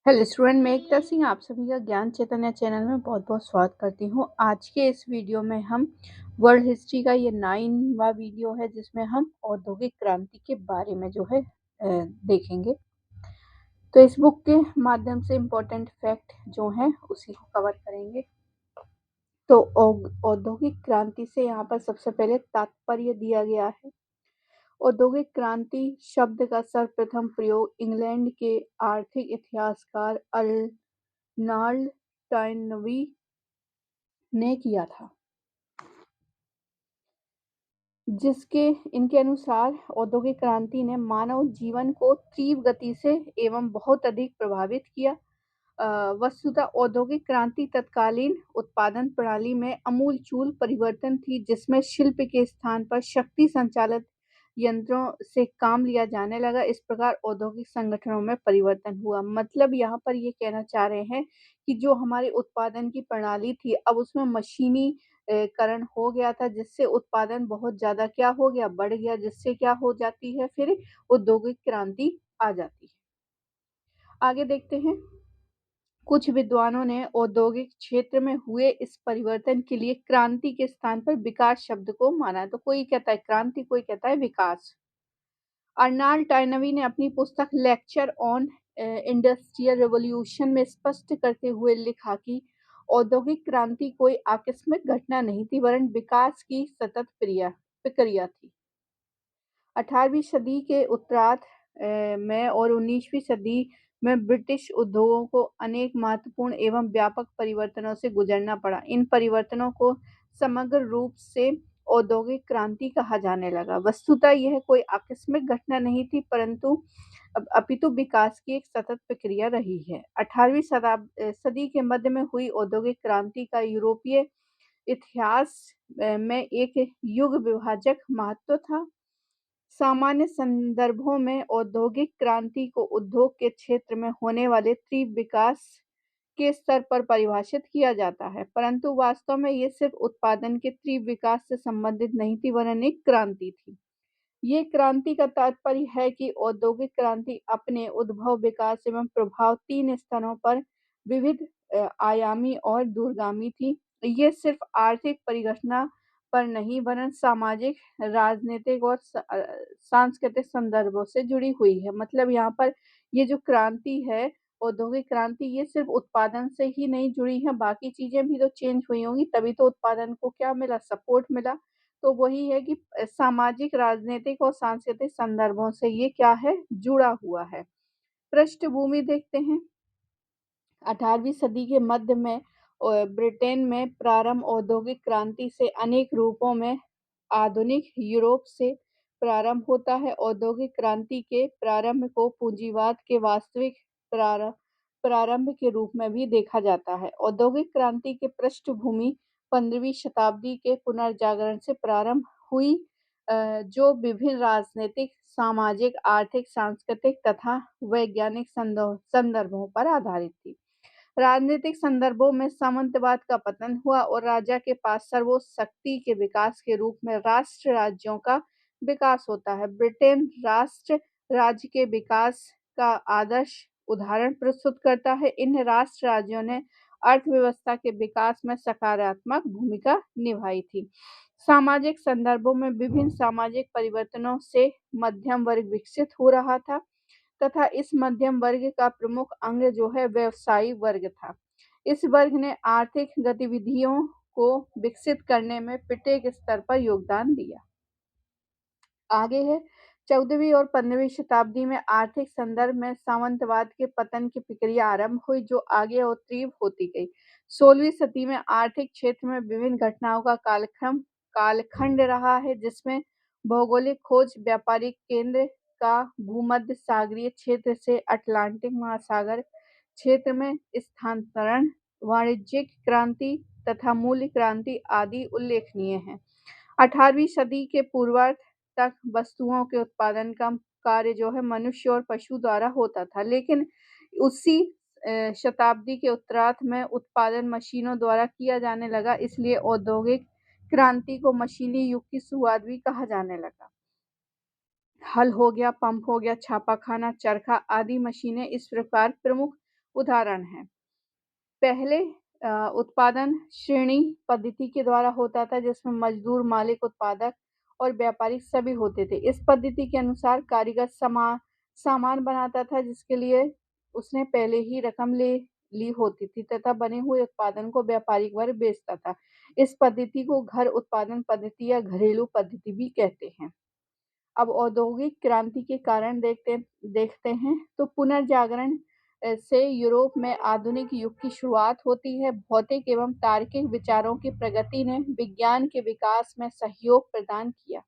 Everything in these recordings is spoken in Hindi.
हेलो स्टूडेंट, मैं एकता सिंह आप सभी का ज्ञान चैतन्य चैनल में बहुत बहुत स्वागत करती हूँ। आज के इस वीडियो में हम वर्ल्ड हिस्ट्री का ये 9वां वीडियो है जिसमें हम औद्योगिक क्रांति के बारे में देखेंगे। तो इस बुक के माध्यम से इम्पोर्टेंट फैक्ट जो हैं उसी को कवर करेंगे। तो औद्योगिक क्रांति से यहाँ पर सबसे पहले तात्पर्य दिया गया है। औद्योगिक क्रांति शब्द का सर्वप्रथम प्रयोग इंग्लैंड के आर्थिक इतिहासकार अर्नाल्ड टॉयनबी ने किया था, जिसके इनके अनुसार औद्योगिक क्रांति ने मानव जीवन को तीव्र गति से एवं बहुत अधिक प्रभावित किया। वस्तुतः औद्योगिक क्रांति तत्कालीन उत्पादन प्रणाली में आमूल-चूल परिवर्तन थी, जिसमें शिल्प के स्थान पर शक्ति संचालित यंत्रों से काम लिया जाने लगा। इस प्रकार औद्योगिक संगठनों में परिवर्तन हुआ। मतलब यहाँ पर ये कहना चाह रहे हैं कि जो हमारी उत्पादन की प्रणाली थी, अब उसमें मशीनी करण हो गया था, जिससे उत्पादन बहुत ज़्यादा क्या हो गया, बढ़ गया, जिससे क्या हो जाती है, फिर औद्योगिक क्रांति आ जाती है। आगे देखते हैं। कुछ विद्वानों ने औद्योगिक क्षेत्र में हुए इस परिवर्तन के लिए क्रांति के स्थान पर विकास शब्द को माना है। तो कोई कहता है क्रांति, कोई कहता है विकास। अर्नाल्ड टाइनबी ने अपनी पुस्तक लेक्चर ऑन इंडस्ट्रियल रिवॉल्यूशन में स्पष्ट करते हुए लिखा कि औद्योगिक क्रांति कोई आकस्मिक घटना नहीं थी, वरन विकास की सतत प्रक्रिया थी। 18वीं सदी के उत्तरार्ध में और 19वीं सदी में ब्रिटिश उद्योगों को अनेक महत्वपूर्ण एवं व्यापक परिवर्तनों से गुजरना पड़ा। इन परिवर्तनों को समग्र रूप से औद्योगिक क्रांति कहा जाने लगा। वस्तुतः यह कोई आकस्मिक घटना नहीं थी, परंतु अपितु विकास की एक सतत प्रक्रिया रही है। 18वीं सदी के मध्य में हुई औद्योगिक क्रांति का यूरोपीय इतिहास में एक युग विभाजक महत्व था। सामान्य संदर्भों में औद्योगिक क्रांति को उद्योग के क्षेत्र में होने वाले तीव्र विकास के स्तर पर परिभाषित किया जाता है, परंतु वास्तव में ये सिर्फ उत्पादन के तीव्र विकास से संबंधित नहीं थी, वरन एक क्रांति थी। ये क्रांति का तात्पर्य है कि औद्योगिक क्रांति अपने उद्भव, विकास एवं प्रभाव 3 स्तरों पर विविध आयामी और दूरगामी थी। ये सिर्फ आर्थिक परिघटना पर नहीं, वरन सामाजिक, राजनीतिक और सांस्कृतिक संदर्भों से जुड़ी हुई है। मतलब यहाँ पर ये जो क्रांति है, औद्योगिक क्रांति, ये सिर्फ उत्पादन से ही नहीं जुड़ी है, बाकी चीज़ें भी तो चेंज हुई होंगी, तभी तो उत्पादन को क्या मिला, सपोर्ट मिला। तो वही है कि सामाजिक, राजनीतिक और सांस्कृतिक संदर्भों से ये क्या है, जुड़ा हुआ है। पृष्ठभूमि देखते हैं। 18वीं सदी के मध्य में ब्रिटेन में प्रारंभ औद्योगिक क्रांति से अनेक रूपों में आधुनिक यूरोप से प्रारंभ होता है। औद्योगिक क्रांति के प्रारंभ को पूंजीवाद के वास्तविक प्रारंभ के रूप में भी देखा जाता है। औद्योगिक क्रांति की पृष्ठभूमि 15वीं शताब्दी के पुनर्जागरण से प्रारंभ हुई, जो विभिन्न राजनीतिक, सामाजिक, आर्थिक, सांस्कृतिक तथा वैज्ञानिक संदर्भों पर आधारित थी। राजनीतिक संदर्भों में सामंतवाद का पतन हुआ और राजा के पास सर्वोच्च शक्ति के विकास के रूप में राष्ट्र राज्यों का विकास होता है। ब्रिटेन राष्ट्र राज्य के विकास का आदर्श उदाहरण प्रस्तुत करता है। इन राष्ट्र राज्यों ने अर्थव्यवस्था के विकास में सकारात्मक भूमिका निभाई थी। सामाजिक संदर्भों में विभिन्न सामाजिक परिवर्तनों से मध्यम वर्ग विकसित हो रहा था तथा इस मध्यम वर्ग का प्रमुख अंग जो है व्यवसायी वर्ग था। इस वर्ग ने आर्थिक गतिविधियों को विकसित करने में प्रत्येक स्तर पर योगदान दिया। आगे है 14वीं और 15वीं शताब्दी में आर्थिक संदर्भ में सामंतवाद के पतन की प्रक्रिया आरंभ हुई, जो आगे और तीव्र होती गई। 16वीं सदी में आर्थिक क्षेत्र में विभिन्न घटनाओं का कालखंड रहा है, जिसमें भौगोलिक खोज, व्यापारिक केंद्र का भूमध्य सागरीय क्षेत्र से अटलांटिक महासागर क्षेत्र में स्थानांतरण, वाणिज्यिक क्रांति तथा मूल्य क्रांति आदि उल्लेखनीय हैं। 18वीं सदी के पूर्वार्ध तक वस्तुओं के उत्पादन का कार्य जो है मनुष्य और पशु द्वारा होता था, लेकिन उसी शताब्दी के उत्तरार्ध में उत्पादन मशीनों द्वारा किया जाने लगा, इसलिए औद्योगिक क्रांति को मशीनी युग की शुरुआत भी कहा जाने लगा। हल हो गया, पंप हो गया, छापाखाना, चरखा आदि मशीनें इस प्रकार प्रमुख उदाहरण हैं। पहले उत्पादन श्रेणी पद्धति के द्वारा होता था जिसमें मजदूर, मालिक, उत्पादक और व्यापारी सभी होते थे। इस पद्धति के अनुसार कारीगर सामान बनाता था जिसके लिए उसने पहले ही रकम ले ली होती थी तथा बने हुए उत्पादन को व्यापारिक वर्ग बेचता था। इस पद्धति को घर उत्पादन पद्धति या घरेलू पद्धति भी कहते हैं। अब औद्योगिक क्रांति के कारण देखते हैं तो पुनर्जागरण से यूरोप में आधुनिक युग की शुरुआत होती है। भौतिक एवं तार्किक विचारों की प्रगति ने विज्ञान के विकास में सहयोग प्रदान किया।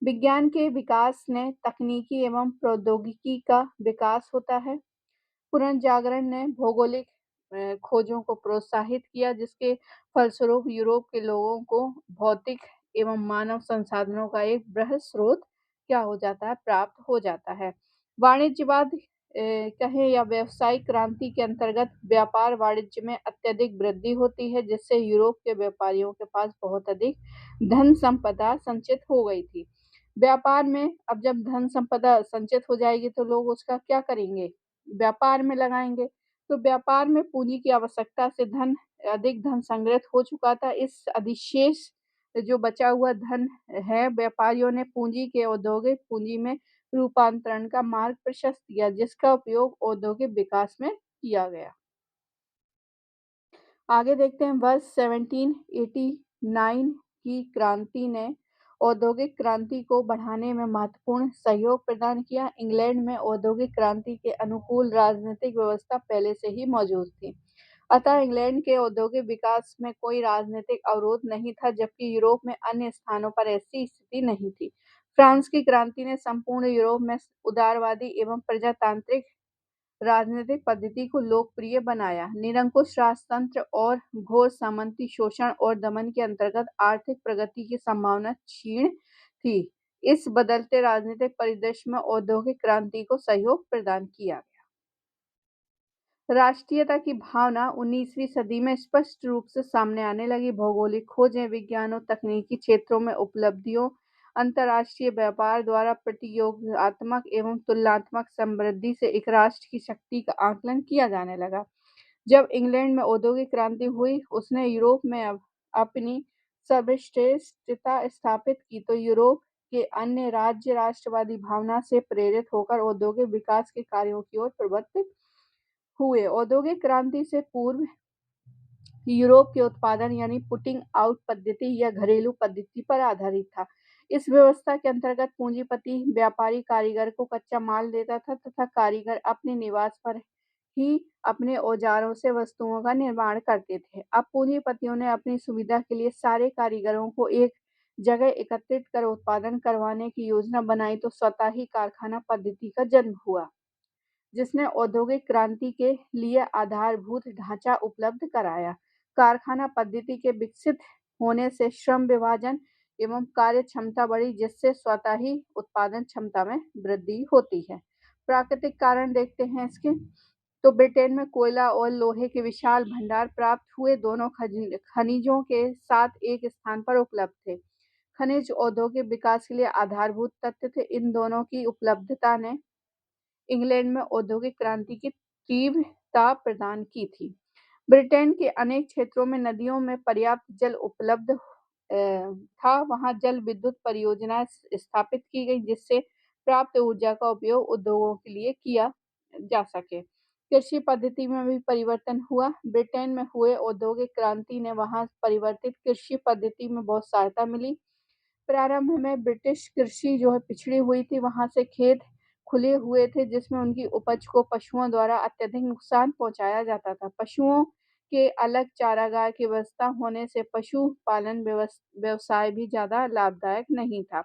विज्ञान के विकास ने तकनीकी एवं प्रौद्योगिकी का विकास होता है। पुनर्जागरण ने भौगोलिक खोजों को प्रोत्साहित किया जिसके फलस्वरूप यूरोप के लोगों को भौतिक एवं मानव संसाधनों का एक बृहद स्रोत क्या हो जाता है प्राप्त हो जाता है। वाणिज्यवाद कहें या व्यावसायिक क्रांति के अंतर्गत व्यापार वाणिज्य में अत्यधिक वृद्धि होती है जिससे यूरोप के व्यापारियों के पास बहुत अधिक धन संपदा संचित हो गई थी। व्यापार में अब जब धन संपदा संचित हो जाएगी तो लोग उसका क्या करेंगे? व्यापार में लगाएंगे। तो व्यापार में पूंजी की आवश्यकता से अधिक धन संग्रहित हो चुका था। इस अधिशेष जो बचा हुआ धन है व्यापारियों ने पूंजी के औद्योगिक पूंजी में रूपांतरण का मार्ग प्रशस्त किया जिसका उपयोग औद्योगिक विकास में किया गया। आगे देखते हैं वर्ष 1789 की क्रांति ने औद्योगिक क्रांति को बढ़ाने में महत्वपूर्ण सहयोग प्रदान किया। इंग्लैंड में औद्योगिक क्रांति के अनुकूल राजनीतिक व्यवस्था पहले से ही मौजूद थी। अतः इंग्लैंड के औद्योगिक विकास में कोई राजनीतिक अवरोध नहीं था जबकि यूरोप में अन्य स्थानों पर ऐसी स्थिति नहीं थी। फ्रांस की क्रांति ने संपूर्ण यूरोप में उदारवादी एवं प्रजातांत्रिक राजनीतिक पद्धति को लोकप्रिय बनाया। निरंकुश राजतंत्र और घोर सामंती शोषण और दमन के अंतर्गत आर्थिक प्रगति की संभावना क्षीण थी। इस बदलते राजनीतिक परिदृश्य में औद्योगिक क्रांति को सहयोग प्रदान किया गया। राष्ट्रीयता की भावना 19वीं सदी में स्पष्ट रूप से सामने आने लगी। भौगोलिक खोजें, विज्ञान और तकनीकी क्षेत्रों में उपलब्धियों, अंतर्राष्ट्रीय व्यापार द्वारा प्रतियोगात्मक एवं तुलनात्मक समृद्धि से एक राष्ट्र की शक्ति का आकलन किया जाने लगा। जब इंग्लैंड में औद्योगिक क्रांति हुई, उसने यूरोप में अपनी सर्वश्रेष्ठता स्थापित की तो यूरोप के अन्य राज्य राष्ट्रवादी भावना से प्रेरित होकर औद्योगिक विकास के कार्यों की ओर प्रवृत्त हुए। औद्योगिक क्रांति से पूर्व यूरोप के उत्पादन यानी पुटिंग आउट पद्धति या घरेलू पद्धति पर आधारित था। इस व्यवस्था के अंतर्गत पूंजीपति व्यापारी कारीगर को कच्चा माल देता था तथा कारीगर अपने निवास पर ही अपने औजारों से वस्तुओं का निर्माण करते थे। अब पूंजीपतियों ने अपनी सुविधा के लिए सारे कारीगरों को एक जगह एकत्रित कर उत्पादन करवाने की योजना बनाई तो स्वतः ही कारखाना पद्धति का जन्म हुआ जिसने औद्योगिक क्रांति के लिए आधारभूत ढांचा उपलब्ध कराया। कारखाना पद्धति के विकसित होने से श्रम विभाजन एवं कार्य क्षमता बढ़ी जिससे स्वतः ही उत्पादन क्षमता में वृद्धि होती है। प्राकृतिक कारण देखते हैं इसके तो ब्रिटेन में कोयला और लोहे के विशाल भंडार प्राप्त हुए। दोनों खनिजों के साथ एक स्थान पर उपलब्ध थे। खनिज औद्योगिक विकास के लिए आधारभूत तत्व थे। इन दोनों की उपलब्धता ने इंग्लैंड में औद्योगिक क्रांति की तीव्रता प्रदान की थी। ब्रिटेन के अनेक क्षेत्रों में नदियों में पर्याप्त जल उपलब्ध था। वहां जल विद्युत परियोजनाएं स्थापित की गई जिससे प्राप्त ऊर्जा का उपयोग उद्योगों के लिए किया जा सके। कृषि पद्धति में भी परिवर्तन हुआ। ब्रिटेन में हुए औद्योगिक क्रांति ने वहां परिवर्तित कृषि पद्धति में बहुत सहायता मिली। प्रारंभ में ब्रिटिश कृषि जो है पिछड़ी हुई थी। वहां से खेत खुले हुए थे जिसमें उनकी उपज को पशुओं द्वारा अत्यधिक नुकसान पहुंचाया जाता था। पशुओं के अलग चारागाह की व्यवस्था होने से पशुपालन व्यवसाय भी ज्यादा लाभदायक नहीं था।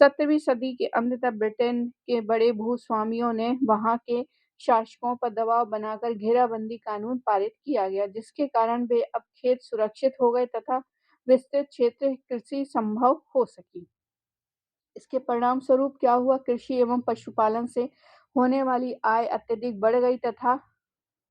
17वीं सदी के अंत तक ब्रिटेन के बड़े भूस्वामियों ने वहां के शासकों पर दबाव बनाकर घेराबंदी कानून पारित किया गया जिसके कारण वे अब खेत सुरक्षित हो गए तथा विस्तृत क्षेत्र कृषि संभव हो सकी। इसके परिणाम स्वरूप क्या हुआ? कृषि एवं पशुपालन से होने वाली आय अत्यधिक बढ़ गई तथा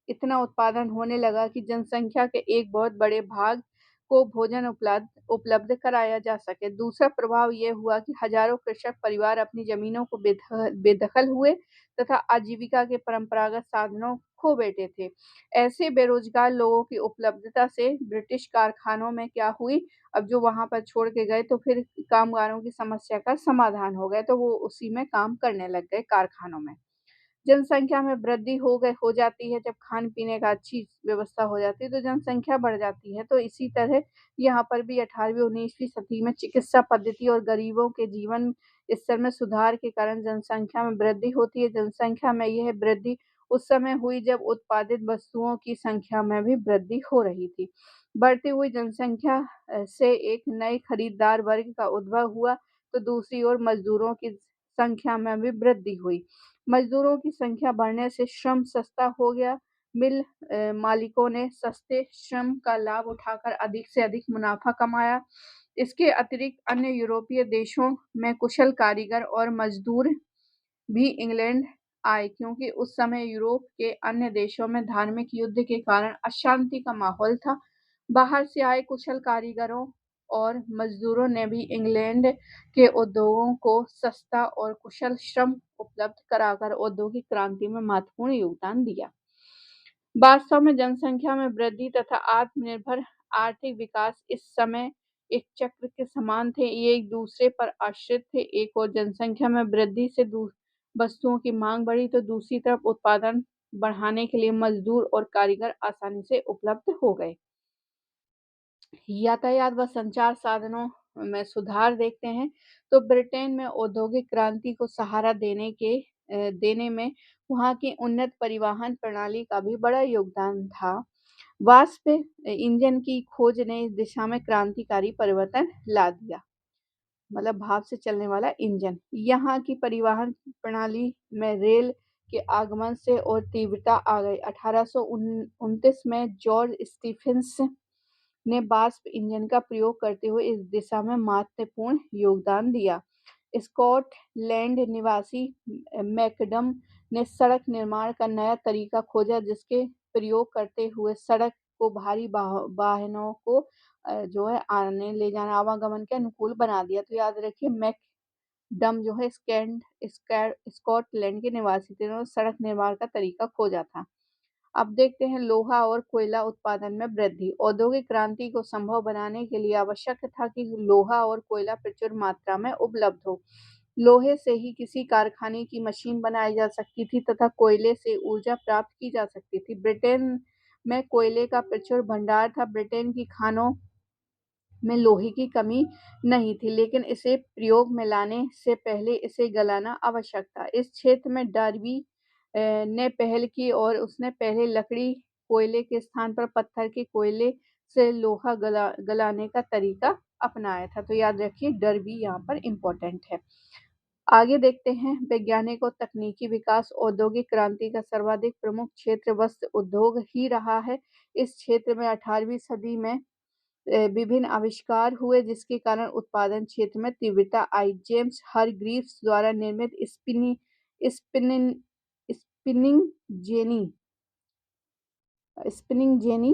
इतना उत्पादन होने लगा कि जनसंख्या के एक बहुत बड़े भाग को भोजन उपलब्ध कराया जा सके। दूसरा प्रभाव ये हुआ कि हजारों कृषक परिवार अपनी जमीनों को बेदखल हुए तथा आजीविका के परंपरागत साधनों खो बैठे थे। ऐसे बेरोजगार लोगों की उपलब्धता से ब्रिटिश कारखानों में क्या हुई, अब जो वहाँ पर छोड़ के गए तो फिर कामगारों की समस्या का समाधान हो गया, तो वो उसी में काम करने लग गए कारखानों में। जनसंख्या में वृद्धि हो जाती है, जब खान-पीने का अच्छी व्यवस्था हो जाती है, तो जनसंख्या बढ़ जाती है। तो इसी तरह यहाँ पर भी 18वीं-19वीं सदी में चिकित्सा पद्धति और गरीबों के जीवन स्तर में सुधार के कारण जनसंख्या में वृद्धि होती है। जनसंख्या में यह वृद्धि उस समय हुई जब उत्पादित वस्तुओं की संख्या में भी वृद्धि हो रही थी। बढ़ती हुई जनसंख्या से एक नए खरीदार वर्ग का उद्भव हुआ, तो दूसरी ओर मज़दूरों की संख्या में भी वृद्धि हुई। मज़दूरों की संख्या बढ़ने से श्रम सस्ता हो गया। मिल मालिकों ने सस्ते श्रम का लाभ उठाकर अधिक से अधिक मुनाफ़ा कमाया। इसके अतिरिक्त अन्य यूरोपीय देशों में कुशल कारीगर और मज़दूर भी इंग्लैंड आए, क्योंकि उस समय यूरोप के अन्य देशों में धार्मिक युद्ध के कारण अशांति का माहौल था। बाहर से आए कुशल कारीगरों और मज़दूरों ने भी इंग्लैंड के उद्योगों को सस्ता और कुशल श्रम उपलब्ध कराकर औद्योगिक क्रांति में महत्वपूर्ण योगदान दिया। वास्तव में जनसंख्या में वृद्धि तथा आत्मनिर्भर आर्थिक विकास इस समय एक चक्र के समान थे, ये एक दूसरे पर आश्रित थे। एक ओर जनसंख्या में वृद्धि से वस्तुओं की मांग बढ़ी, तो दूसरी तरफ उत्पादन बढ़ाने के लिए मजदूर और कारीगर आसानी से उपलब्ध हो गए। यातायात व संचार साधनों में सुधार देखते हैं, तो ब्रिटेन में औद्योगिक क्रांति को सहारा देने में वहाँ की उन्नत परिवहन प्रणाली का भी बड़ा योगदान था। वाष्प इंजन की खोज ने इस दिशा में क्रांतिकारी परिवर्तन ला दिया, मतलब भाप से चलने वाला इंजन। यहाँ की परिवहन प्रणाली में रेल के आगमन से और तीव्रता आ गई। 1829 में जॉर्ज स्टीफेंस ने वाष्प इंजन का प्रयोग करते हुए इस दिशा में महत्वपूर्ण योगदान दिया। स्कॉटलैंड निवासी मैकडम ने सड़क निर्माण का नया तरीका खोजा, जिसके प्रयोग करते हुए सड़क को भारी वाहनों को जो है आने ले जाना आवागमन के अनुकूल बना दिया। तो याद रखिए मैकडम जो है स्कॉटलैंड के निवासी थे, उन्होंने सड़क निर्माण का तरीका खोजा था। अब देखते हैं लोहा और कोयला उत्पादन में वृद्धि। औद्योगिक क्रांति को संभव बनाने के लिए आवश्यक था कि लोहा और कोयला प्रचुर मात्रा में उपलब्ध हो। लोहे से ही किसी कारखाने की मशीन बनाई जा सकती थी तथा कोयले से ऊर्जा प्राप्त की जा सकती थी। ब्रिटेन में कोयले का प्रचुर भंडार था। ब्रिटेन की खानों में लोहे की कमी नहीं थी, लेकिन इसे प्रयोग में लाने से पहले इसे गलाना आवश्यक था। इस क्षेत्र में डार्बी ने पहल की और उसने पहले लकड़ी कोयले के स्थान पर पत्थर के कोयले से लोहा गलाने का तरीका अपनाया था। तो याद रखिए डर्बी यहाँ पर इम्पोर्टेंट है। आगे देखते हैं वैज्ञानिक और तकनीकी विकास। औद्योगिक क्रांति का सर्वाधिक प्रमुख क्षेत्र वस्त्र उद्योग ही रहा है। इस क्षेत्र में 18वीं सदी में विभिन्न आविष्कार हुए, जिसके कारण उत्पादन क्षेत्र में तीव्रता आई। जेम्स हरग्रीव्स द्वारा निर्मित spinning spinning jenny spinning jenny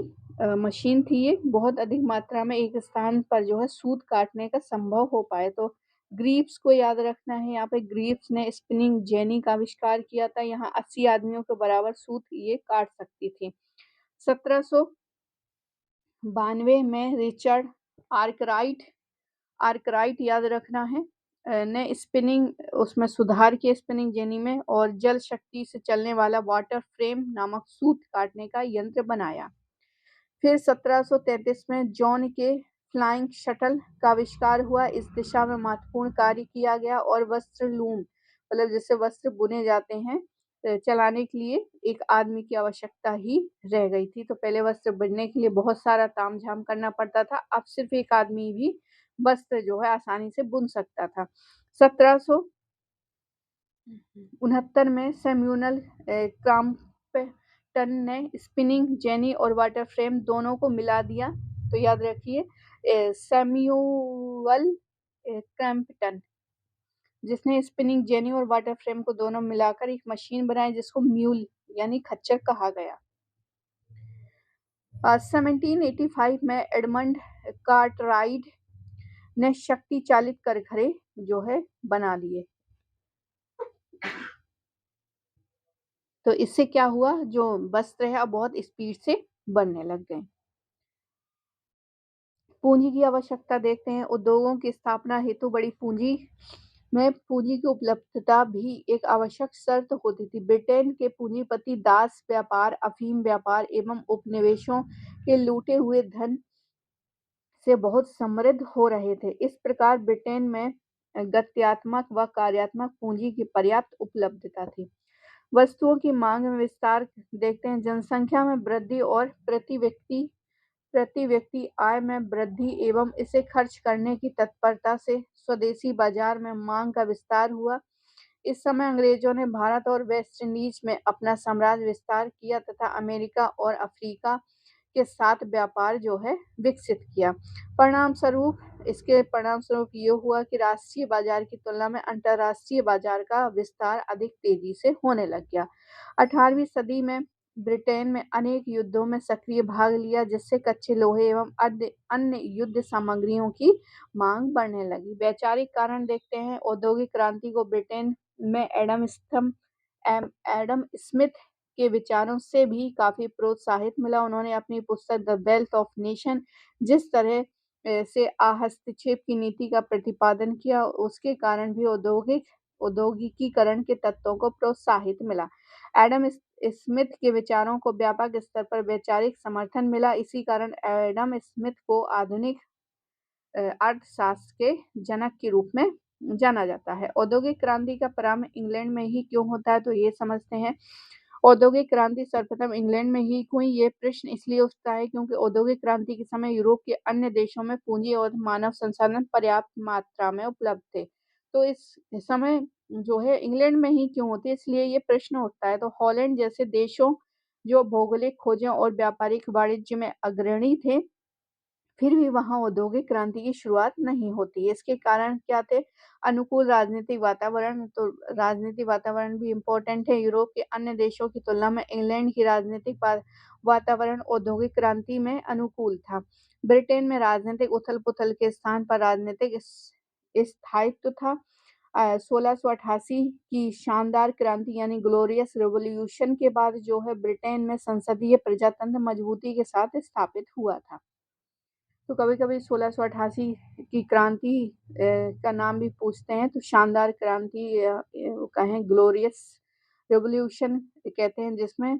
machine थी, ये बहुत अधिक मात्रा में एक स्थान पर जो है सूत काटने का संभव हो पाए। तो ग्रीव्स को याद रखना है, यहाँ पे ग्रीव्स ने स्पिनिंग जेनी का आविष्कार किया था। यहाँ 80 आदमियों के बराबर सूत ये काट सकती थी। 1792 में रिचर्ड आर्कराइट आर्कराइट याद रखना है ने स्पिनिंग उसमें सुधार किया स्पिनिंग जेनी में, और जल शक्ति से चलने वाला वाटर फ्रेम नामक सूत काटने का यंत्र बनाया। फिर 1733 में जॉन के फ्लाइंग शटल का आविष्कार हुआ। इस दिशा में महत्वपूर्ण कार्य किया गया और वस्त्र लूम, मतलब जिससे वस्त्र बुने जाते हैं, चलाने के लिए एक आदमी की आवश्यकता ही रह गई थी। तो पहले वस्त्र बुनने के लिए बहुत सारा तामझाम करना पड़ता था, अब सिर्फ एक आदमी भी वस्त्र जो है आसानी से बुन सकता था। 1769 में सैमुअल क्रॉम्पटन ने स्पिनिंग जेनी और वाटर फ्रेम दोनों को मिला दिया। तो याद रखिए सैमुअल क्रॉम्पटन, जिसने स्पिनिंग जेनी और वाटर फ्रेम को दोनों मिलाकर एक मशीन बनाई, जिसको म्यूल यानी खच्चर कहा गया। 1785 में एडमंड कार्टराइट ने शक्ति चालित करघरे जो है बना लिए। तो इससे क्या हुआ, जो वस्त्र है अब बहुत स्पीड से बनने लग गए। पूंजी की आवश्यकता देखते हैं। उद्योगों की स्थापना हेतु बड़ी पूंजी में पूंजी की उपलब्धता भी एक आवश्यक शर्त होती थी। ब्रिटेन के पूंजीपति दास व्यापार, अफीम व्यापार एवं उपनिवेशों के लूटे हुए धन से बहुत समृद्ध हो रहे थे। इस प्रकार ब्रिटेन में गत्यात्मक व कार्यात्मक पूंजी की पर्याप्त उपलब्धता थी। वस्तुओं की मांग में विस्तार देखते हैं। जनसंख्या में वृद्धि और प्रति व्यक्ति आय में वृद्धि एवं इसे खर्च करने की तत्परता से स्वदेशी बाजार में मांग का विस्तार हुआ। इस समय अंग्रेजों ने भारत और वेस्ट इंडीज में अपना साम्राज्य विस्तार किया तथा अमेरिका और अफ्रीका के साथ व्यापार जो है विकसित किया। इसके परिणाम स्वरूप ये हुआ कि राष्ट्रीय बाजार की तुलना में अंतर्राष्ट्रीय बाजार का विस्तार अधिक तेजी से होने लग गया। 18वीं सदी में ब्रिटेन में अनेक युद्धों में सक्रिय भाग लिया, जिससे कच्चे लोहे एवं अन्य युद्ध सामग्रियों की मांग बढ़ने लगी। वैचारिक कारण देखते हैं। औद्योगिक क्रांति को ब्रिटेन में एडम स्मिथ के विचारों से भी काफी प्रोत्साहित मिला। उन्होंने अपनी पुस्तक द वेल्थ ऑफ नेशन जिस तरह से हस्तक्षेप की नीति का प्रतिपादन किया, उसके कारण भी औद्योगिकीकरण के तत्वों को प्रोत्साहित मिला। एडम स्मिथ के विचारों को व्यापक स्तर पर वैचारिक समर्थन मिला। इसी कारण एडम स्मिथ को आधुनिक अर्थशास्त्र के जनक के रूप में जाना जाता है। औद्योगिक क्रांति का प्रारंभ इंग्लैंड में ही क्यों होता है, तो ये समझते हैं। औद्योगिक क्रांति सर्वप्रथम इंग्लैंड में ही हुई। ये प्रश्न इसलिए उठता है क्योंकि औद्योगिक क्रांति के समय यूरोप के अन्य देशों में पूंजी और मानव संसाधन पर्याप्त मात्रा में उपलब्ध थे। तो इस समय जो है इंग्लैंड में ही क्यों होती है, इसलिए ये प्रश्न उठता है। तो हॉलैंड जैसे देशों जो भौगोलिक खोजों और व्यापारिक वाणिज्य में अग्रणी थे, फिर भी वहाँ औद्योगिक क्रांति की शुरुआत नहीं होती। इसके कारण क्या थे? अनुकूल राजनीतिक वातावरण। तो राजनीतिक वातावरण भी इम्पोर्टेंट है। यूरोप के अन्य देशों की तुलना में इंग्लैंड की राजनीतिक वातावरण औद्योगिक क्रांति में अनुकूल था। ब्रिटेन में राजनीतिक उथल-पुथल के स्थान पर राजनीतिक स्थायित्व था। 1688 की शानदार क्रांति यानी ग्लोरियस रिवॉल्यूशन के बाद जो है ब्रिटेन में संसदीय प्रजातंत्र मजबूती के साथ स्थापित हुआ था। तो कभी-कभी 1688 की क्रांति का नाम भी पूछते हैं, तो शानदार क्रांति कहें ग्लोरियस रिवॉल्यूशन कहते हैं, जिसमें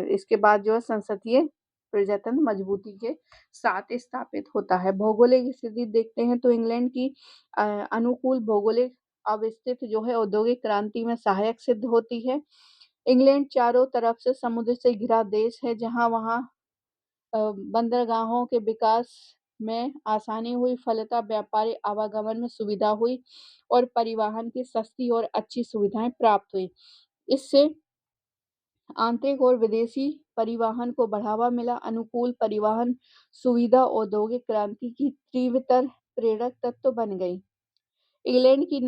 इसके बाद जो है संसदीय प्रजातंत्र मजबूती के साथ स्थापित होता है। भौगोलिक स्थिति देखते हैं तो इंग्लैंड की अनुकूल भौगोलिक अवस्थिति जो है औद्योगिक क्रांति में सहायक सिद्ध होती है। इंग्लैंड चारों तरफ से समुद्र से घिरा देश है, जहाँ वहाँ बंदरगाहों के विकास में आसानी हुई, फलतः व्यापारी आवागमन में सुविधा हुई और परिवहन की सस्ती और अच्छी सुविधाएं प्राप्त हुई। इससे आंतरिक और विदेशी परिवहन को बढ़ावा मिला। अनुकूल परिवहन सुविधा औद्योगिक क्रांति की तीव्रतर प्रेरक तत्व बन गई। इंग्लैंड की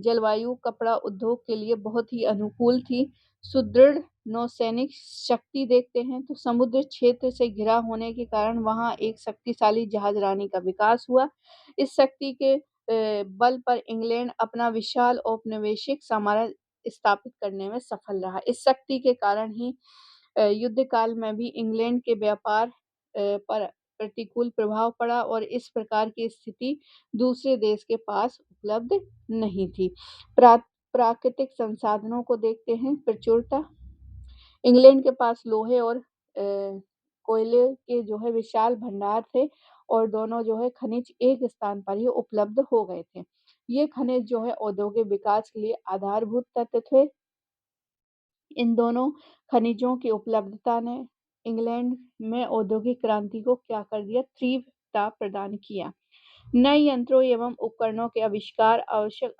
जलवायु कपड़ा उद्योग के लिए बहुत ही अनुकूल थी। सुदृढ़ नौसैनिक शक्ति देखते हैं तो समुद्र क्षेत्र से घिरा होने के कारण वहां एक शक्तिशाली जहाजरानी का विकास हुआ। इस शक्ति के बल पर इंग्लैंड अपना विशाल औपनिवेशिक साम्राज्य स्थापित करने में सफल रहा। इस शक्ति के कारण ही युद्ध काल में भी इंग्लैंड के व्यापार पर प्रतिकूल प्रभाव पड़ा और इस प्रकार की स्थिति दूसरे देश के पास उपलब्ध नहीं थी। प्राकृतिक संसाधनों को देखते हैं। प्रचुरता। इंग्लैंड के पास लोहे और कोयले के जो है विशाल भंडार थे और दोनों जो है खनिज एक स्थान पर ही उपलब्ध हो गए थे। ये खनिज जो है औद्योगिक विकास के लिए आधारभूत तत्व थे। इन दोनों खनिजों की उपलब्धता ने इंग्लैंड में औद्योगिक क्रांति को क्या कर दिया? तीव्रता प्रदान किया। नए यंत्रों एवं उपकरणों के आविष्कार आवश्यक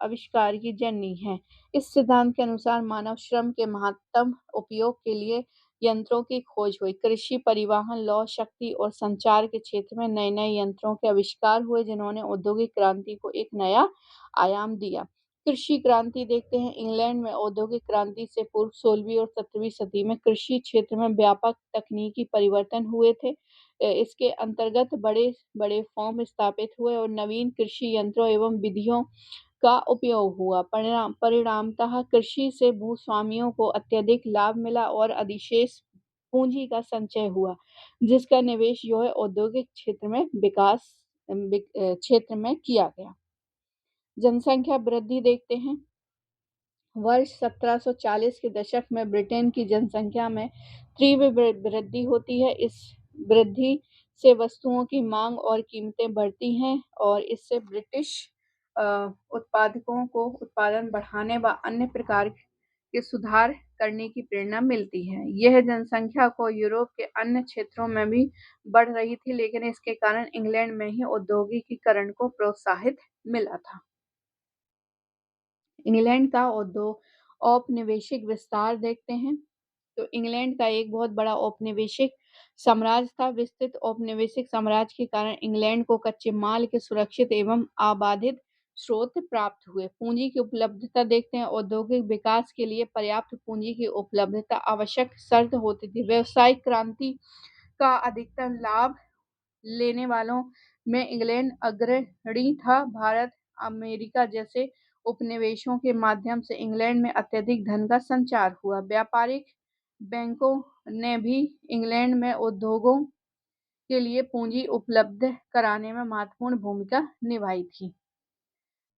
आविष्कार की जननी है। इस सिद्धांत के अनुसार मानव श्रम के महत्तम उपयोग के लिए यंत्रों की खोज हुई। कृषि, परिवहन, लौह शक्ति और संचार के क्षेत्र में नए नए यंत्रों के आविष्कार हुए, जिन्होंने औद्योगिक क्रांति को एक नया आयाम दिया। कृषि क्रांति देखते हैं। इंग्लैंड में औद्योगिक क्रांति से पूर्व 16वीं और 17वीं सदी में कृषि क्षेत्र में व्यापक तकनीकी परिवर्तन हुए थे। इसके अंतर्गत बड़े-बड़े फर्म स्थापित हुए और नवीन कृषि यंत्रों एवं विधियों का उपयोग हुआ। परिणामतः कृषि से भूस्वामियों को अत्यधिक लाभ मिला और अधिशेष पूँजी का संचय हुआ, जिसका निवेश जो है औद्योगिक क्षेत्र में किया गया। जनसंख्या वृद्धि देखते हैं। वर्ष 1740 के दशक में ब्रिटेन की जनसंख्या में तीव्र वृद्धि होती है। इस वृद्धि से वस्तुओं की मांग और कीमतें बढ़ती हैं और इससे ब्रिटिश अ, उत्पादकों को उत्पादन बढ़ाने व अन्य प्रकार के सुधार करने की प्रेरणा मिलती है। यह जनसंख्या को यूरोप के अन्य क्षेत्रों में भी बढ़ रही थी, लेकिन इसके कारण इंग्लैंड में ही औद्योगिकीकरण को प्रोत्साहित मिला था। इंग्लैंड का औपनिवेशिक विस्तार देखते हैं। तो इंग्लैंड का एक बहुत बड़ा औपनिवेशिक साम्राज्य था। विस्तृत औपनिवेशिक साम्राज्य के कारण इंग्लैंड को कच्चे माल के सुरक्षित एवं अबाधित स्रोत प्राप्त हुए। पूंजी की उपलब्धता देखते हैं। औद्योगिक विकास के लिए पर्याप्त पूंजी की उपलब्धता आवश्यक शर्त होती थी। व्यावसायिक क्रांति का अधिकतम लाभ लेने वालों में इंग्लैंड अग्रणी था। भारत, अमेरिका जैसे उपनिवेशों के माध्यम से इंग्लैंड में अत्यधिक धन का संचार हुआ। व्यापारिक बैंकों ने भी इंग्लैंड में उद्योगों के लिए पूंजी उपलब्ध कराने में महत्वपूर्ण भूमिका निभाई थी।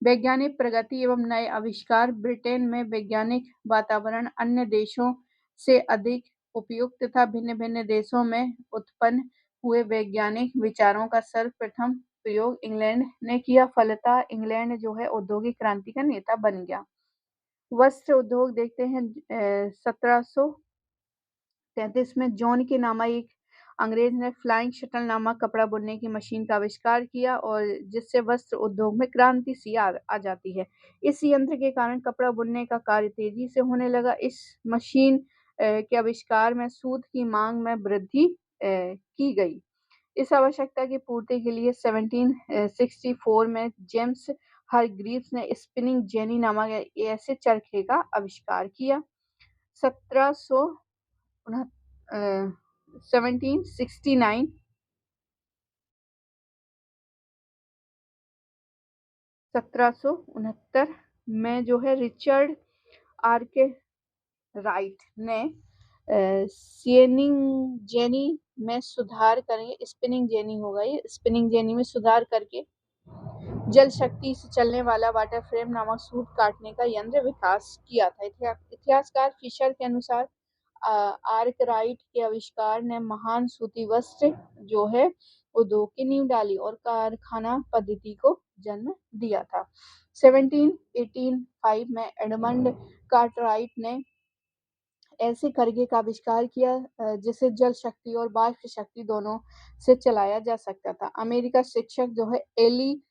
वैज्ञानिक प्रगति एवं नए आविष्कार ब्रिटेन में वैज्ञानिक वातावरण अन्य देशों से अधिक उपयुक्त था। भिन्न-भिन्न देशों में उत्पन्न हुए वैज्ञानिक विचारों का सर्वप्रथम प्रयोग इंग्लैंड ने किया। फलतः इंग्लैंड जो है औद्योगिक क्रांति का नेता बन गया। वस्त्र उद्योग देखते हैं। 1733 में जॉन के नामक एक अंग्रेज ने फ्लाइंग शटल नामक कपड़ा बुनने की मशीन का आविष्कार किया और जिससे वस्त्र उद्योग में क्रांति सी आ जाती है। इस यंत्र के कारण कपड़ा बुनने का कार्य तेजी से होने लगा। इस मशीन के आविष्कार में सूत की मांग में वृद्धि की गई। इस आवश्यकता की पूर्ति के लिए 1764 में जेम्स हारग्रीव्स ने स्पिनिंग जेनी नामक ऐसे चरखे का आविष्कार किया। 1769 1769 में जो है रिचर्ड आर्कराइट ने स्पिनिंग जेनी में सुधार करके स्पिनिंग जेनी में सुधार करके जल शक्ति से चलने वाला वाटर फ्रेम नामक सूत काटने का यंत्र विकास किया था। इतिहासकार फिशर के अनुसार आर्कराइट के आविष्कार ने महान सूती वस्त्र जो है उद्योग की नींव डाली और कारखाना पद्धति को जन्म दिया था। 1785 में एडमंड कार्टराइट ने ऐसे करघे का आविष्कार किया जिसे जल शक्ति और बाष्प शक्ति दोनों से चलाया जा सकता था। अमेरिका शिक्षक जो है एली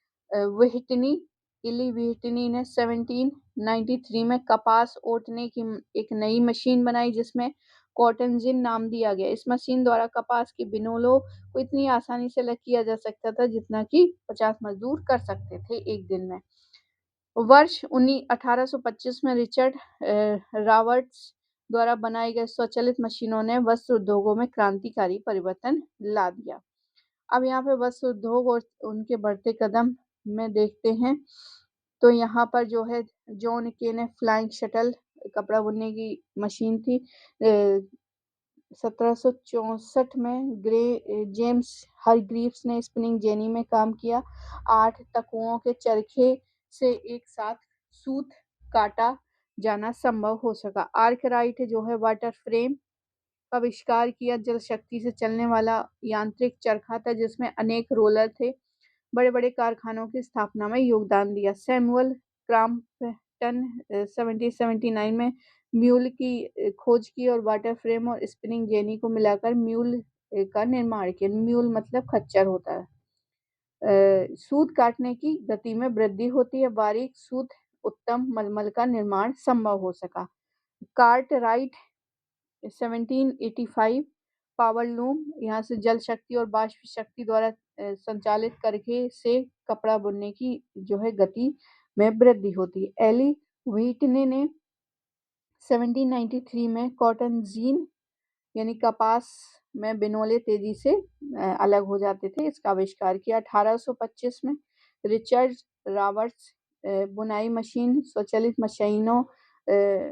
व्हिटनी ने 1793 में कपास ओटने की एक नई मशीन बनाई जिसमें कॉटन जिन नाम दिया गया। इस मशीन द्वारा कपास की बिनोलों को इतनी आसानी से अलग किया जा सकता था जितना कि 50 मजदूर कर सकते थे एक दिन में। वर्ष 1825 में रिचर्ड रॉबर्ट्स द्वारा बनाई गई स्वचालित मशीनों ने वस्त्र उद्योगों में क्रांतिकारी परिवर्तन ला दिया। अब यहाँ पे वस्त्र उद्योग और उनके बढ़ते कदम में देखते हैं। तो यहाँ पर जो है जॉन के ने फ्लाइंग शटल कपड़ा बुनने की मशीन थी। 1764 में जेम्स हारग्रीव्स ने स्पिनिंग जेनी में काम किया। 8 तकुओं के चरखे से एक साथ सूत काटा जाना संभव हो सका। आर्कराइट जो है वाटर फ्रेम का आविष्कार किया। जल शक्ति से चलने वाला यांत्रिक चरखा था जिसमें अनेक रोलर थे। बड़े-बड़े कारखानों की स्थापना में योगदान दिया। सैमुअल क्रॉम्पटन 1779 में म्यूल की खोज की और वाटर फ्रेम और स्पिनिंग जेनी को मिलाकर म्यूल का निर्माण किया। म्यूल मतलब खच्चर होता है। सूत काटने की गति में वृद्धि होती है। बारीक सूत उत्तम मलमल का निर्माण संभव हो सका। कार्टराइट 1785 पावर लूम यहाँ से जल शक्ति और बाष्प शक्ति द्वारा संचालित करके से कपड़ा बुनने की जो है गति में वृद्धि होती है। एली व्हिटनी ने 1793 में कॉटन जीन यानी कपास में बिनोले तेजी से अलग हो जाते थे, इसका आविष्कार किया। 1825 में रिचर्ड रॉबर्ट्स बुनाई मशीन स्वचालित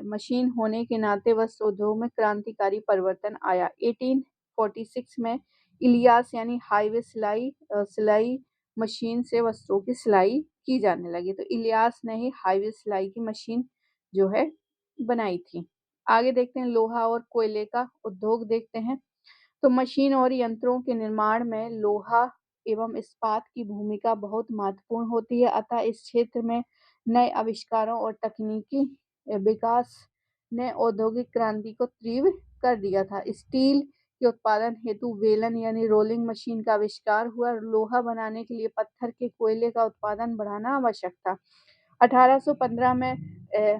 मशीन होने के नाते वस्त्र उद्योग में क्रांतिकारी परिवर्तन आया। 1846 में इलियास यानी हाईवे सिलाई मशीन से वस्त्रों की सिलाई की जाने लगी। तो इलियास ने ही हाईवे सिलाई की मशीन जो है बनाई थी। आगे देखते हैं, लोहा और कोयले का उद्योग देखते हैं। तो मशीन और यंत्रों के निर्माण में लोहा एवं इस्पात की भूमिका बहुत महत्वपूर्ण होती है, अतः इस क्षेत्र में नए आविष्कारों और तकनीकी विकास ने औद्योगिक क्रांति को तीव्र कर दिया था। स्टील के उत्पादन हेतु वेलन यानी रोलिंग मशीन का आविष्कार हुआ। लोहा बनाने के लिए पत्थर के कोयले का उत्पादन बढ़ाना आवश्यक था। 1815 में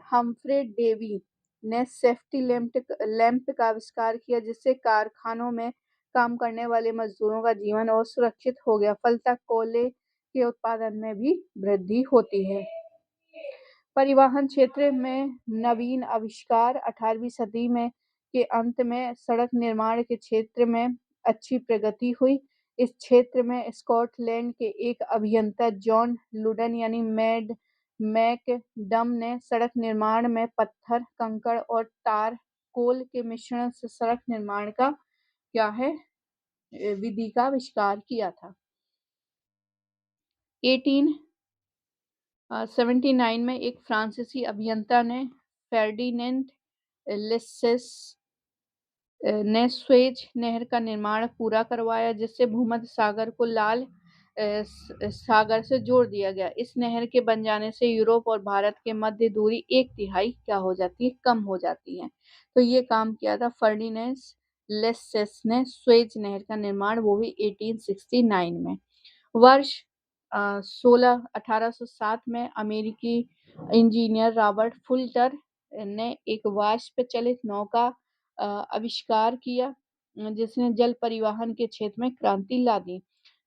हम्फ्रे डेवी ने सेफ्टी लैंप का आविष्कार किया, जिससे कारखानों में काम करने वाले मजदूरों का जीवन और सुरक्षित हो गया। फलतः कोयले के उत्पादन में भी वृद्धि होती है। परिवहन क्षेत्र में नवीन आविष्कार 18वीं सदी में के अंत में सड़क निर्माण के क्षेत्र में अच्छी प्रगति हुई। इस क्षेत्र में स्कॉटलैंड के एक अभियंता जॉन लुडन यानी मैकडम ने सड़क निर्माण में पत्थर, कंकड़ और टार कोल के मिश्रण से सड़क निर्माण का विधि का आविष्कार किया था। 1879 में एक फ्रांसीसी अभियंता ने फेर्डिनेंड लेस्सेस ने स्वेज नहर का निर्माण पूरा करवाया, जिससे भूमध्य सागर को लाल सागर से जोड़ दिया गया। इस नहर के बन जाने से यूरोप और भारत के मध्य दूरी 1/3 हो जाती है, कम हो जाती है। तो ये काम किया था फर्डिनेंड लेस्सेस ने, स्वेज नहर का निर्माण, वो भी 1869 में। वर्ष 1807 में अमेरिकी इंजीनियर रॉबर्ट फुल्टर ने एक वाष्प चलित नौका आविष्कार किया, जिसने जल परिवहन के क्षेत्र में क्रांति ला दी।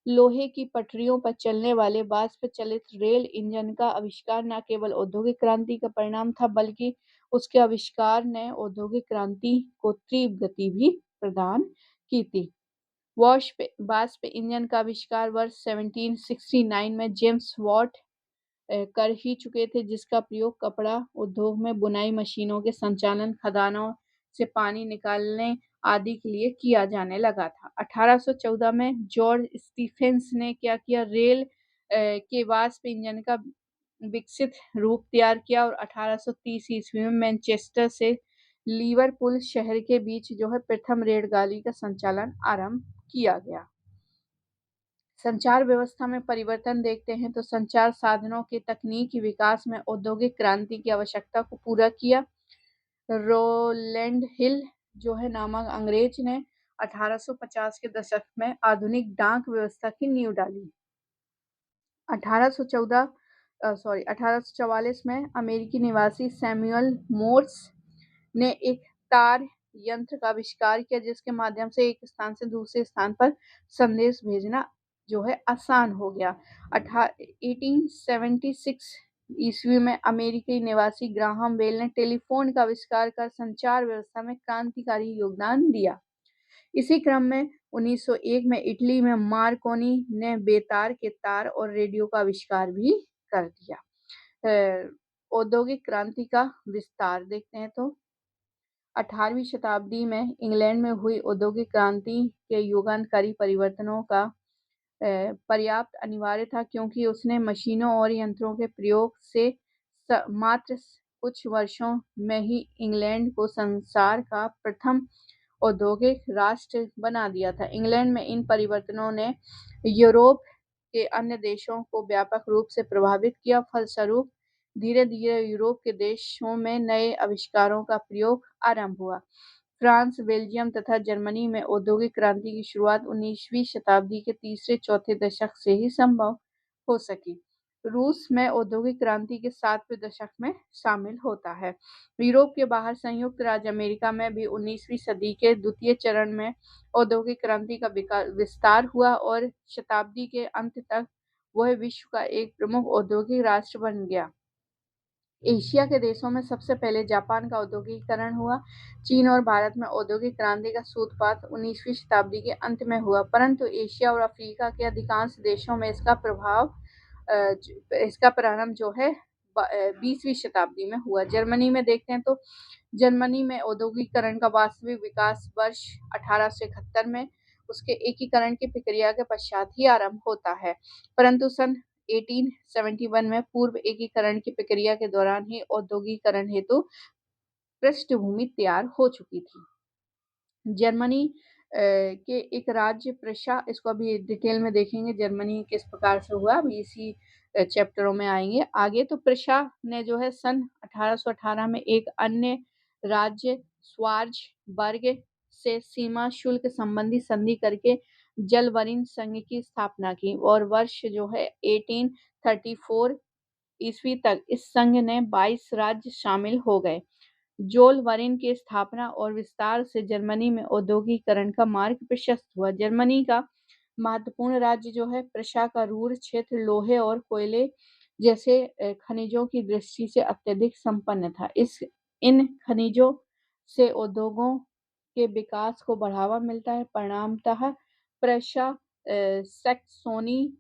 लोहे की पटरियों पर चलने वाले वाष्प चलित रेल इंजन का आविष्कार न केवल औद्योगिक क्रांति का परिणाम था, बल्कि उसके आविष्कार ने औद्योगिक क्रांति को तीव्र गति भी प्रदान की थी। वाष्प इंजन का आविष्कार वर्ष 1769 में जेम्स वॉट कर ही चुके थे, जिसका प्रयोग कपड़ा उद्योग में बुनाई मशीनों के संचालन, खदानों से पानी निकालने आदि के लिए किया जाने लगा था। 1814 में जॉर्ज स्टीफेंस ने क्या किया, रेल के वाष्प इंजन का विकसित रूप तैयार किया और 1830 ईस्वी में मैनचेस्टर से लिवरपूल शहर के बीच जो है प्रथम रेलगाड़ी का संचालन आरंभ किया गया। संचार व्यवस्था में परिवर्तन देखते हैं, तो संचार साधनों के तकनीकी विकास में औद्योगिक क्रांति की आवश्यकता को पूरा किया। रोलैंड हिल जो है नामक अंग्रेज ने 1850 के दशक में आधुनिक डाक व्यवस्था की नींव डाली। 1844 में अमेरिकी निवासी सैमुअल मोर्स ने एक तार यंत्र का आविष्कार किया, जिसके माध्यम से एक स्थान से दूसरे स्थान पर संदेश भेजना जो है आसान हो गया। 1876 ईस्वी में अमेरिकी निवासी ग्राहम बेल ने टेलीफोन का आविष्कार कर संचार व्यवस्था में क्रांतिकारी योगदान दिया। इसी क्रम में 1901 में इटली में मार्कोनी ने बेतार के तार और रेडियो का आविष्कार भी कर दिया। औद्योगिक क्रांति का विस्तार देखते हैं, तो 18वीं शताब्दी में इंग्लैंड में हुई औद्योगिक क्रांति के युगांतकारी परिवर्तनों का पर्याप्त अनिवार्य था, क्योंकि उसने मशीनों और यंत्रों के प्रयोग से मात्र कुछ वर्षों में ही इंग्लैंड को संसार का प्रथम औद्योगिक राष्ट्र बना दिया था। इंग्लैंड में इन परिवर्तनों ने यूरोप के अन्य देशों को व्यापक रूप से प्रभावित किया। फलस्वरूप धीरे धीरे यूरोप के देशों में नए आविष्कारों का प्रयोग आरंभ हुआ। फ्रांस, बेल्जियम तथा जर्मनी में औद्योगिक क्रांति की शुरुआत 19वीं शताब्दी के तीसरे चौथे दशक से ही संभव हो सकी। रूस में औद्योगिक क्रांति के 7वें दशक में शामिल होता है। यूरोप के बाहर संयुक्त राज्य अमेरिका में भी 19वीं सदी के द्वितीय चरण में औद्योगिक क्रांति का विस्तार हुआ और शताब्दी के अंत तक वह विश्व का एक प्रमुख औद्योगिक राष्ट्र बन गया। एशिया के देशों में सबसे पहले जापान का औद्योगिकीकरण हुआ। चीन और भारत में औद्योगिक क्रांति का सूत्रपात 19वीं शताब्दी के अंत में हुआ, परंतु एशिया और अफ्रीका के अधिकांश देशों में इसका प्रारंभ जो है 20वीं शताब्दी में हुआ। जर्मनी में देखते हैं तो जर्मनी में औद्योगिकीकरण का वास्तविक विकास वर्ष 1871 में उसके एकीकरण की प्रक्रिया के पश्चात ही आरंभ होता है, परंतु सन 1871 में पूर्व एकीकरण की प्रक्रिया के दौरान ही औद्योगिकीकरण हेतु पृष्ठभूमि तैयार हो चुकी थी। जर्मनी के एक राज्य प्रशा, इसको अभी डिटेल में देखेंगे जर्मनी किस प्रकार से हुआ, अभी इसी चैप्टरों में आएंगे आगे। तो प्रशा ने जो है सन 1818 में एक अन्य राज्य स्वार्जबर्ग से सीमा शुल्क संबंधी संधि करके जलवरिन संघ की स्थापना की और वर्ष जो है 1834 ईस्वी तक इस संघ ने 22 राज्य शामिल हो गए। जोलवरिन की स्थापना और विस्तार से जर्मनी में औद्योगिकीकरण का मार्ग प्रशस्त हुआ। जर्मनी का महत्वपूर्ण राज्य जो है प्रशा का रूर क्षेत्र लोहे और कोयले जैसे खनिजों की दृष्टि से अत्यधिक संपन्न था। इन खनिजों से उद्योगों के विकास को बढ़ावा मिलता है। परिणामतः प्रशा, सैक्सोनी,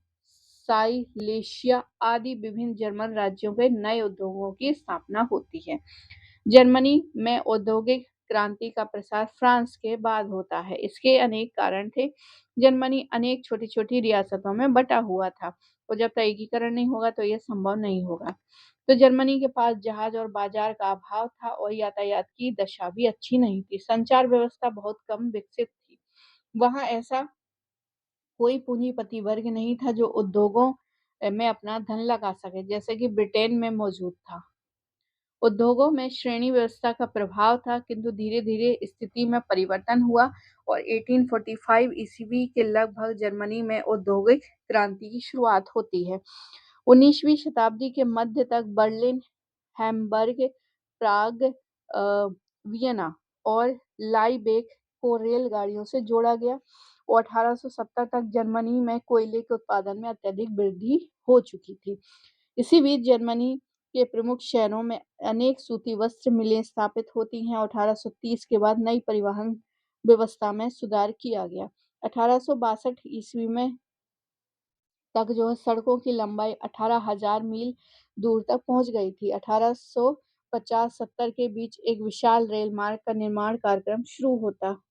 साइलेशिया आदि विभिन्न जर्मन राज्यों के नए उद्योगों की स्थापना होती है। जर्मनी में औद्योगिक क्रांति का प्रसार फ्रांस के बाद होता है। इसके अनेक कारण थे। जर्मनी अनेक छोटी-छोटी रियासतों में बटा हुआ था और जब तक एकीकरण नहीं होगा तो यह संभव नहीं होगा। तो जर्मनी के पास जहाज और बाजार का अभाव था और यातायात की दशा भी अच्छी नहीं थी। संचार व्यवस्था बहुत कम विकसित थी। वहाँ ऐसा कोई पूंजीपति वर्ग नहीं था जो उद्योगों में अपना धन लगा सके, जैसे कि ब्रिटेन में मौजूद था। उद्योगों में श्रेणी व्यवस्था का प्रभाव था, किंतु धीरे-धीरे स्थिति में परिवर्तन हुआ और 1845 ईस्वी के लगभग जर्मनी में औद्योगिक क्रांति की शुरुआत होती है। 19वीं शताब्दी के मध्य तक बर्लिन, हैम्बर्ग, प्राग, वियना और लाइबेक को रेलगाड़ियों से जोड़ा गया और 1870 तक जर्मनी में कोयले के उत्पादन में अत्यधिक वृद्धि हो चुकी थी। इसी बीच जर्मनी के प्रमुख शहरों में अनेक सूती वस्त्र मिलें स्थापित होती हैं और 1830 के बाद नई परिवहन व्यवस्था में सुधार किया गया। 1862 ईस्वी में तक जो है सड़कों की लंबाई 18,000 मील दूर तक पहुंच गई थी। 1850-70 के बीच एक विशाल रेल मार्ग का निर्माण कार्यक्रम शुरू होता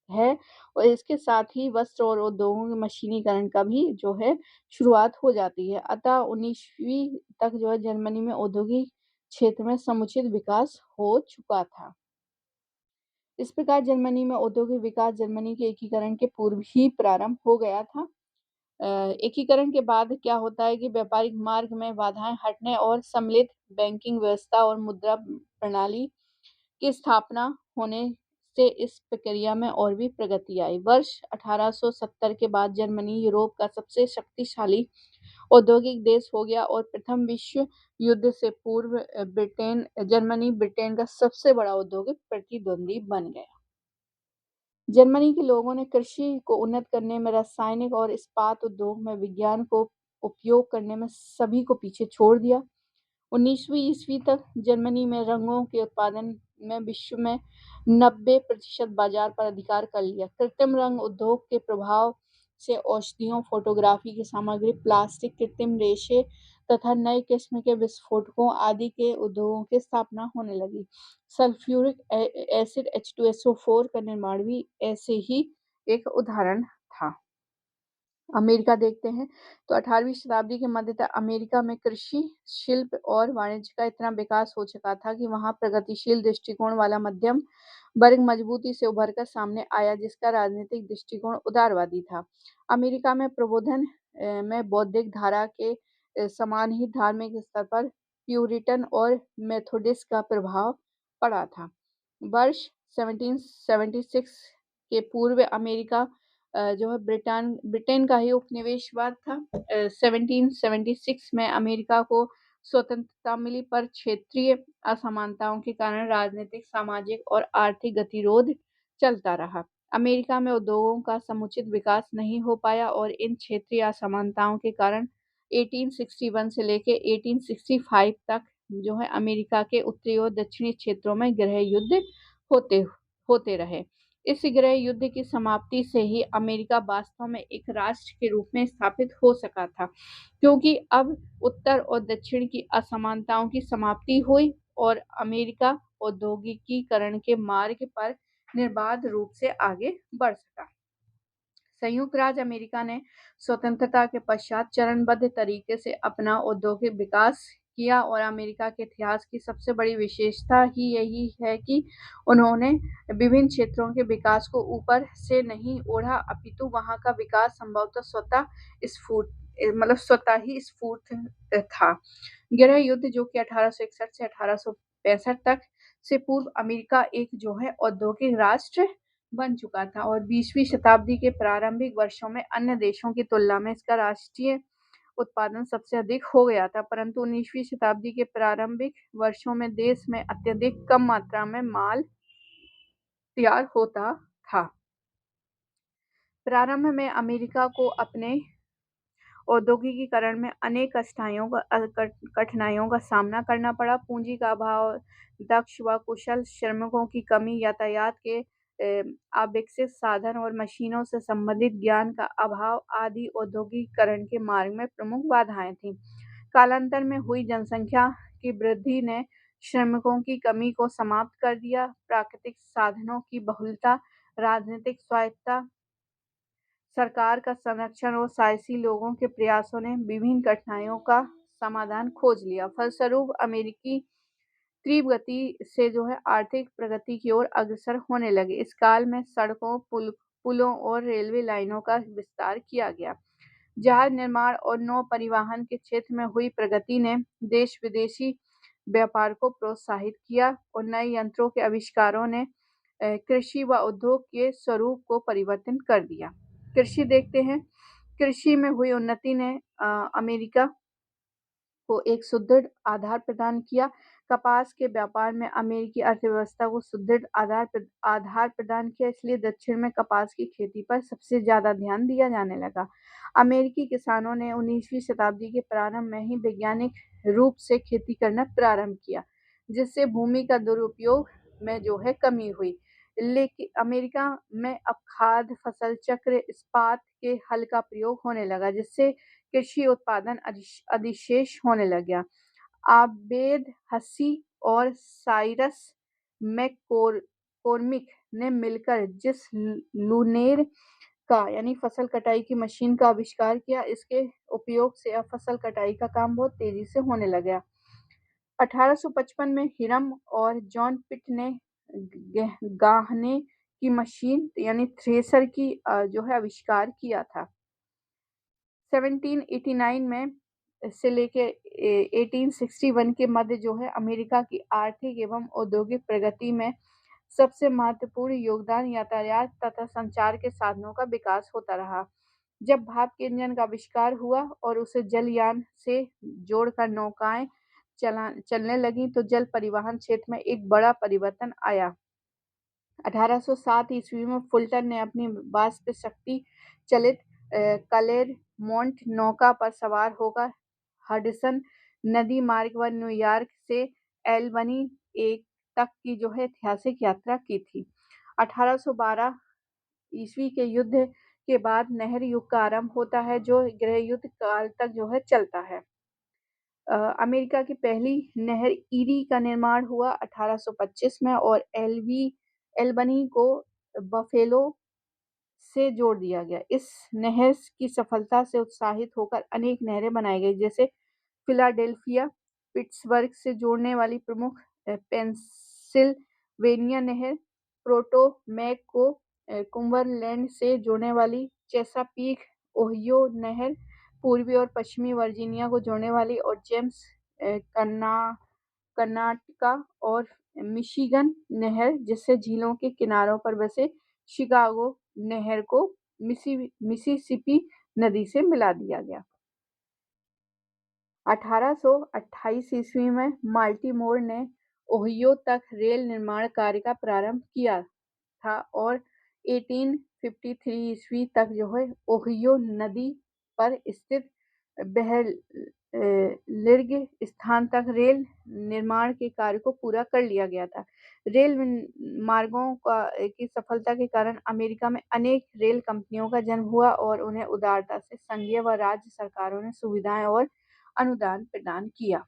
है और इसके साथ ही वस्त्र और उद्योगों के मशीनीकरण का भी जो है शुरुआत हो जाती है। अतः 19वीं तक जो है जर्मनी में औद्योगिक क्षेत्र में समुचित विकास हो चुका था। इस प्रकार जर्मनी में औद्योगिक विकास जर्मनी के एकीकरण के पूर्व ही प्रारंभ हो गया था। एकीकरण के बाद क्या होता है कि व्यापारिक मार्ग में बाधाएं हटने और सम्मिलित बैंकिंग व्यवस्था और मुद्रा प्रणाली की स्थापना होने से इस प्रक्रिया में और भी प्रगति आई। वर्ष 1870 के बाद जर्मनी यूरोप का सबसे शक्तिशाली औद्योगिक देश हो गया और प्रथम विश्व युद्ध से पूर्व जर्मनी ब्रिटेन का सबसे बड़ा औद्योगिक प्रतिद्वंदी बन गया। जर्मनी के लोगों ने कृषि को उन्नत करने में, रासायनिक और इस्पात उद्योग में विज्ञान को उपयोग करने में सभी को पीछे छोड़ दिया। 19वीं ईस्वी तक जर्मनी में रंगों के उत्पादन में विश्व में 90% बाजार पर अधिकार कर लिया। कृत्रिम रंग उद्योग के प्रभाव से औषधियों, फोटोग्राफी की सामग्री, प्लास्टिक, कृत्रिम रेशे तथा नए किस्म के विस्फोटकों आदि के उद्योगों की स्थापना होने लगी। सल्फ्यूरिक एसिड H2SO4 का निर्माण भी ऐसे ही एक उदाहरण था। अमेरिका देखते हैं तो 18वीं शताब्दी के मध्य तक अमेरिका में कृषि, शिल्प और वाणिज्य का इतना विकास हो चुका था कि वहां प्रगतिशील दृष्टिकोण वाला मध्यम वर्ग मजबूती से उभरकर सामने आया, जिसका राजनीतिक दृष्टिकोण उदारवादी था। अमेरिका में प्रबोधन में बौद्धिक धारा के समान ही धार्मिक स्तर पर प्यूरिटन और मेथोडिस्ट का प्रभाव पड़ा था। वर्ष 1776 के पूर्व अमेरिका जो है ब्रिटेन का ही उपनिवेशवाद था। 1776 में अमेरिका को स्वतंत्रता मिली, पर क्षेत्रीय असमानताओं के कारण राजनीतिक, सामाजिक और आर्थिक गतिरोध चलता रहा। अमेरिका में उद्योगों का समुचित विकास नहीं हो पाया और इन क्षेत्रीय असमानताओं के कारण 1861 से लेकर 1865 तक जो है अमेरिका के उत्तरी और दक्षिणी क्षेत्रों में गृह युद्ध होते होते रहे। इस गृह युद्ध की समाप्ति से ही अमेरिका वास्तव में एक राष्ट्र के रूप में स्थापित हो सका था, क्योंकि अब उत्तर और दक्षिण की असमानताओं की समाप्ति हुई और अमेरिका औद्योगिकीकरण के मार्ग पर निर्बाध रूप से आगे बढ़ सका। संयुक्त राज्य अमेरिका ने स्वतंत्रता के पश्चात चरणबद्ध तरीके से अपना औद्योगिक विकास किया और अमेरिका के इतिहास की सबसे बड़ी विशेषता ही यही है कि उन्होंने विभिन्न क्षेत्रों के विकास को ऊपर से नहीं ओढ़ा, अपितु वहां का विकास संभवतः स्वतः ही स्फूर्त था। गृह युद्ध जो कि 1861 से 1865 तक से पूर्व अमेरिका एक जो है औद्योगिक राष्ट्र बन चुका था और 20वीं शताब्दी के प्रारंभिक वर्षों में अन्य देशों की तुलना में इसका राष्ट्रीय उत्पादन सबसे अधिक हो गया था, परंतु 19वीं शताब्दी के प्रारंभिक वर्षों में देश में अत्यधिक कम मात्रा में माल तैयार होता था। प्रारंभ में अमेरिका को अपने औद्योगिकीकरण में अनेक कठिनाइयों का सामना करना पड़ा। पूंजी का अभाव, दक्ष व कुशल श्रमिकों की कमी, यातायात के अविकसित साधन और मशीनों से संबंधित ज्ञान का अभाव आदि औद्योगिकीकरण के मार्ग में प्रमुख बाधाएं थीं। कालांतर में हुई जनसंख्या की वृद्धि ने श्रमिकों की कमी को समाप्त कर दिया। प्राकृतिक साधनों की बहुलता, राजनीतिक स्वायत्तता, सरकार का संरक्षण और साहसी लोगों के प्रयासों ने विभिन्न कठिनाइयों का समाधान खोज लिया। फलस्वरूप अमेरिकी तीव्र गति से जो है आर्थिक प्रगति की ओर अग्रसर होने लगे। इस काल में सड़कों, पुलों और रेलवे लाइनों का विस्तार किया गया। जहाज निर्माण और नौ परिवहन के क्षेत्र में हुई प्रगति ने देश विदेशी व्यापार को प्रोत्साहित किया और नए यंत्रों के आविष्कारों ने कृषि व उद्योग के स्वरूप को परिवर्तन कर दिया। कृषि देखते हैं। कृषि में हुई उन्नति ने अमेरिका को एक सुदृढ़ आधार प्रदान किया। कपास के व्यापार में अमेरिकी अर्थव्यवस्था को सुदृढ़ आधार प्रदान किया, इसलिए दक्षिण में कपास की खेती पर सबसे ज्यादा ध्यान दिया जाने लगा। अमेरिकी किसानों ने 19वीं शताब्दी के प्रारंभ में ही वैज्ञानिक रूप से खेती करना प्रारंभ किया, जिससे भूमि का दुरुपयोग में जो है कमी हुई। लेकिन अमेरिका में अब खाद, फसल चक्र, इस्पात के हल का प्रयोग होने लगा, जिससे कृषि उत्पादन अधिशेष होने लग गया। आबेद हसी और साइरस मैककोर्मिक ने मिलकर जिस लूनेर का यानी फसल कटाई की मशीन का आविष्कार किया, इसके उपयोग से अब फसल कटाई का काम बहुत तेजी से होने लगा। 1855 में हिरम और जॉन पिट ने गाहने की मशीन यानी थ्रेसर की जो है आविष्कार किया था। 1789 में से लेके 1861 के मध्य जो है अमेरिका की आर्थिक एवं औद्योगिक प्रगति में सबसे महत्वपूर्ण योगदान यातायात तथा संचार के साधनों का विकास होता रहा। जब भाप के इंजन का आविष्कार हुआ और उसे जलयान से जोड़कर नौकाएं चलने लगी, तो जल परिवहन क्षेत्र में एक बड़ा परिवर्तन आया। 1807 ईस्वी में फुल्टन ने अपनी वाष्प शक्ति चलित क्लेरमोंट नौका पर सवार होकर हडसन नदी मार्ग पर न्यूयॉर्क से एल्बनी तक की जो है ऐतिहासिक यात्रा की थी। 1812 ईस्वी के युद्ध के बाद नहर युग का आरंभ होता है, जो गृह युद्ध काल तक जो है चलता है। अमेरिका की पहली नहर ईरी का निर्माण हुआ 1825 में और एल्बनी को बफेलो से जोड़ दिया गया। इस नहर की सफलता से उत्साहित होकर अनेक नहरें बनाई गई, जैसे फिलाडेल्फिया पिट्सबर्ग से जोड़ने वाली प्रमुख पेंसिल्वेनिया नहर, पोटोमैक को कुंबरलैंड से जोड़ने वाली चेसापीक ओहियो नहर, पूर्वी और पश्चिमी वर्जीनिया को जोड़ने वाली और जेम्स कर्नाटका और मिशिगन नहर, जिससे झीलों के किनारों पर बसे शिकागो नहर को मिसिसिपी नदी से मिला दिया गया। 1828 ईस्वी में बाल्टीमोर ने ओहियो तक रेल निर्माण कार्य का प्रारंभ किया था और 1853 ईस्वी तक जो है ओहियो नदी पर स्थित लिर्ग स्थान तक रेल निर्माण के कार्य को पूरा कर लिया गया था। रेल मार्गों की सफलता के कारण अमेरिका में अनेक रेल कंपनियों का जन्म हुआ और उन्हें उदारता से संघीय व राज्य सरकारों ने सुविधाएं और अनुदान प्रदान किया।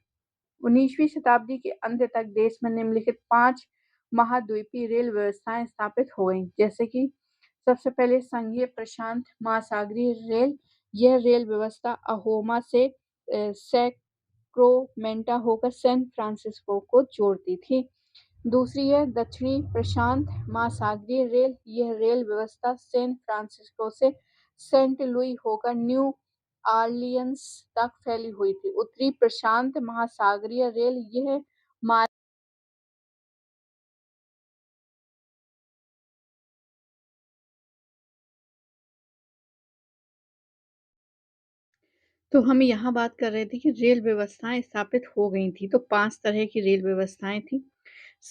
19वीं शताब्दी के अंत तक देश में निम्नलिखित 5 महाद्वीपीय रेल व्यवस्थाएं स्थापित हो गईं, जैसे कि सबसे पहले संघीय प्रशांत महासागरीय रेल। यह रेल व्यवस्था ओहामा से सैक्रामेंटो होकर सैन फ्रांसिस्को को जोड़ती थी। दूसरी है दक्षिणी प्रशांत महासागरीय रेल। यह रेल व्यवस्था सैन फ्रांसिस्को से सेंट लुई होकर न्यू ऑरलियंस तक फैली हुई थी। उत्तरी प्रशांत महासागरीय रेल। यह मार्ग तो हम यहाँ बात कर रहे थे कि रेल व्यवस्थाएं स्थापित हो गई थी, तो 5 तरह की रेल व्यवस्थाएं थी।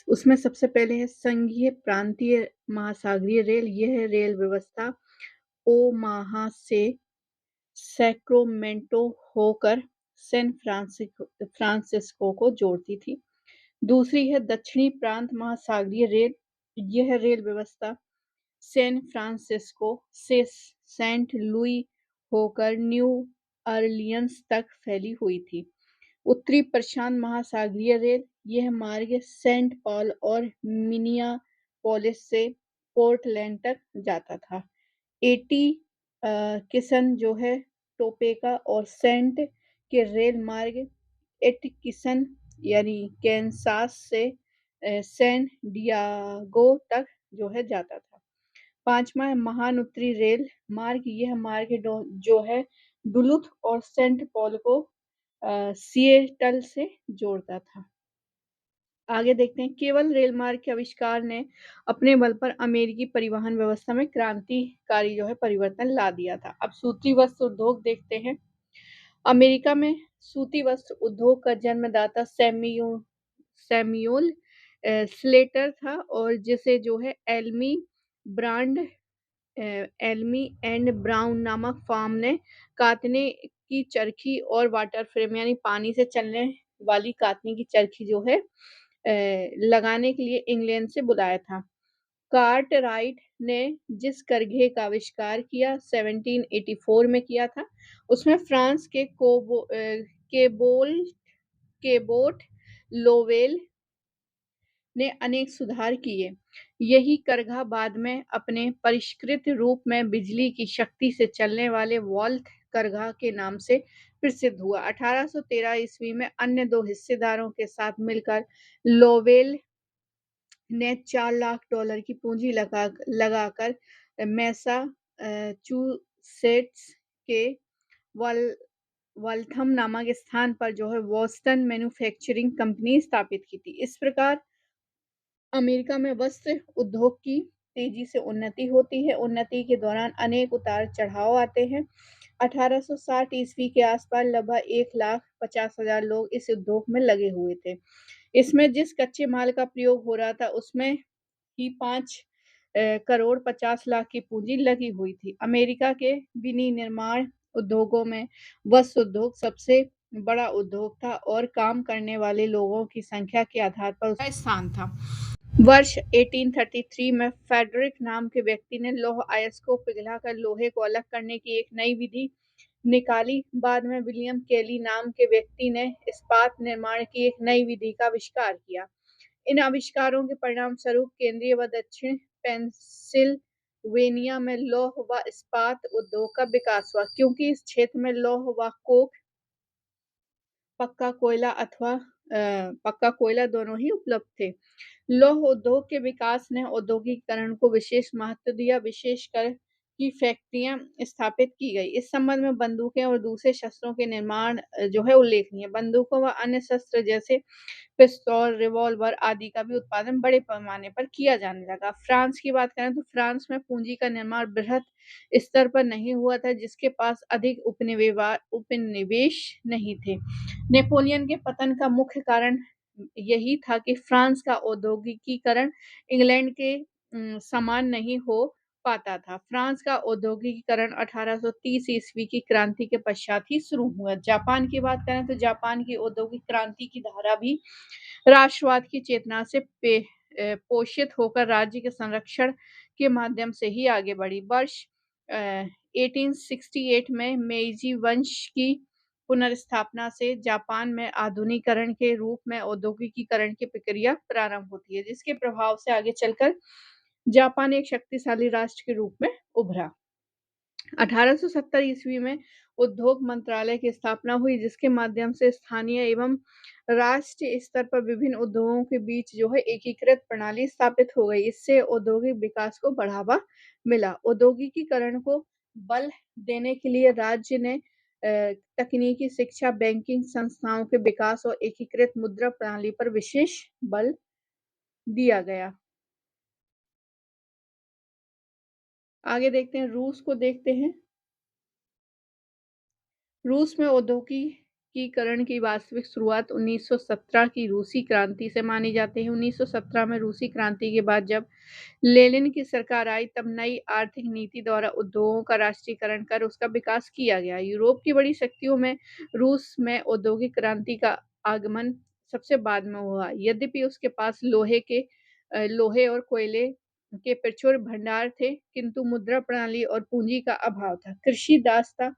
उसमें सबसे पहले है संघीय प्रांतीय महासागरीय रेल। यह रेल व्यवस्था ओमाहा से सैक्रामेंटो होकर सैन फ्रांसिस्को को जोड़ती थी। दूसरी है दक्षिणी प्रांत महासागरीय रेल। यह रेल व्यवस्था सैन फ्रांसिस्को से सेंट लुई होकर न्यू ऑरलियंस तक फैली हुई थी। उत्तरी प्रशांत महासागरीय रेल। यह मार्ग सेंट पॉल और मिनियापोलिस से पोर्टलैंड तक जाता था। एटी किसन जो है टोपेका और सेंट के रेल मार्ग एटकिसन यानी कैंसास से सैन डियागो तक जो है जाता था। 5वां है महान उत्तरी रेल मार्ग। यह मार्ग जो है डुलुथ और सेंट पॉल को सिएटल से जोड़ता था। आगे देखते हैं केवल रेल मार्ग के आविष्कार ने अपने बल पर अमेरिकी परिवहन व्यवस्था में क्रांतिकारी जो है परिवर्तन ला दिया था। अब सूती वस्त्र उद्योग देखते हैं। अमेरिका में सूती वस्त्र उद्योग का जन्मदाता सैमुअल स्लेटर था और जिसे जो है ब्रांड एल्मी एंड ब्राउन नामक फार्म ने कातने की चरखी और वाटर फ्रेम यानी पानी से चलने वाली कातने की चरखी जो है लगाने के लिए इंग्लैंड से बुलाया था। कार्टराइट ने जिस करघे का आविष्कार किया 1784 में किया था, उसमें फ्रांस के केबोट लोवेल ने अनेक सुधार किए। यही करघा बाद में अपने परिष्कृत रूप में बिजली की शक्ति से चलने वाले वॉल्थ करघा के नाम से प्रसिद्ध हुआ। 1813 ईस्वी में अन्य 2 हिस्सेदारों के साथ मिलकर लोवेल ने $4 लाख की पूंजी लगाकर मैसाचुसेट्स के वॉल्थम नामक स्थान पर जो है बोस्टन मैन्युफैक्चरिंग कंपनी स्थापित की थी। इस प्रकार अमेरिका में वस्त्र उद्योग की तेजी से उन्नति होती है। उन्नति के दौरान अनेक उतार चढ़ाव आते हैं। 1860 ईस्वी के आसपास लगभग 1,50,000 लोग इस उद्योग में लगे हुए थे। इसमें जिस कच्चे माल का प्रयोग हो रहा था उसमें ही 5 करोड़ 50 लाख की पूंजी लगी हुई थी। अमेरिका के विनिर्माण उद्योगों में वस्त्र उद्योग सबसे बड़ा उद्योग था और काम करने वाले लोगों की संख्या के आधार पर उसका स्थान था। वर्ष 1833 में फेडरिक नाम के व्यक्ति ने लौह अयस्क को पिघलाकर लोहे को अलग करने की एक नई विधि निकाली। बाद में विलियम केली नाम के व्यक्ति ने इस्पात निर्माण की एक नई विधि का आविष्कार किया। इन आविष्कारों के परिणाम स्वरूप केंद्रीय व दक्षिण पेंसिल्वेनिया में लौह व इस्पात उद्योग का विकास हुआ, क्योंकि इस क्षेत्र में लौह व कोक पक्का कोयला दोनों ही उपलब्ध थे। लौह उद्योग के विकास ने औद्योगिकीकरण को विशेष महत्व दिया, विशेषकर की फैक्ट्रियां स्थापित की गई। इस संबंध में बंदूकें और दूसरे शस्त्रों के निर्माण जो है उल्लेखनीय। बंदूकों व अन्य शस्त्र जैसे पिस्तौल, रिवॉल्वर आदि का भी उत्पादन बड़े पैमाने पर किया जाने लगा। फ्रांस की बात करें तो फ्रांस में पूंजी का निर्माण बृहत स्तर पर नहीं हुआ था, जिसके पास अधिक उपनिवेश नहीं थे। नेपोलियन के पतन का मुख्य कारण यही था कि फ्रांस का औद्योगिकीकरण इंग्लैंड के समान नहीं हो पाता था। फ्रांस का औद्योगिकीकरण 1830 ईस्वी की क्रांति के पश्चात ही शुरू हुआ। जापान की बात करें तो जापान की औद्योगिक क्रांति की धारा भी राष्ट्रवाद की चेतना से पोषित होकर राज्य के संरक्षण के माध्यम से ही आगे बढ़ी। वर्ष 1868 में मेइजी वंश की पुनर्स्थापना से जापान में आधुनिकीकरण के रूप में औद्योगिकीकरण की प्रक्रिया प्रारंभ होती है, जिसके प्रभाव से आगे चलकर जापान एक शक्तिशाली राष्ट्र के रूप में उभरा। 1870 ईस्वी में उद्योग मंत्रालय की स्थापना हुई, जिसके माध्यम से स्थानीय एवं राष्ट्रीय स्तर पर विभिन्न उद्योगों के बीच जो है एकीकृत प्रणाली स्थापित हो गई। इससे औद्योगिक विकास को बढ़ावा मिला। औद्योगिकीकरण को बल देने के लिए राज्य ने तकनीकी शिक्षा, बैंकिंग संस्थाओं के विकास और एकीकृत मुद्रा प्रणाली पर विशेष बल दिया गया। आगे देखते हैं, रूस को देखते हैं। रूस में औद्योगिकीकरण की वास्तविक शुरुआत 1917 की रूसी क्रांति से मानी जाती है। 1917 में रूसी क्रांति के बाद जब लेनिन की सरकार आई, तब नई आर्थिक नीति द्वारा उद्योगों का राष्ट्रीयकरण कर उसका विकास किया गया। यूरोप की बड़ी शक्तियों में रूस में औद्योगिक क्रांति का आगमन सबसे बाद में हुआ। यद्यपि उसके पास लोहे और कोयले के प्रचुर भंडार थे, किंतु मुद्रा प्रणाली और पूंजी का अभाव था। कृषि दासता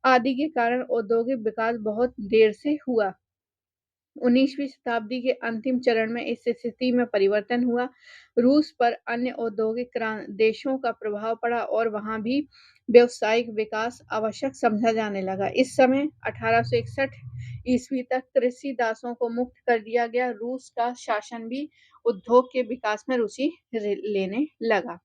आदि के कारण औद्योगिक विकास बहुत देर से हुआ। 19वीं शताब्दी के अंतिम चरण में इस स्थिति में परिवर्तन हुआ। रूस पर अन्य औद्योगिक देशों का प्रभाव पड़ा और वहां भी व्यावसायिक विकास आवश्यक समझा जाने लगा। इस समय 1861 ईस्वी तक कृषि दासों को मुक्त कर दिया गया। रूस का शासन भी उद्योग के विकास में रुचि लेने लगा।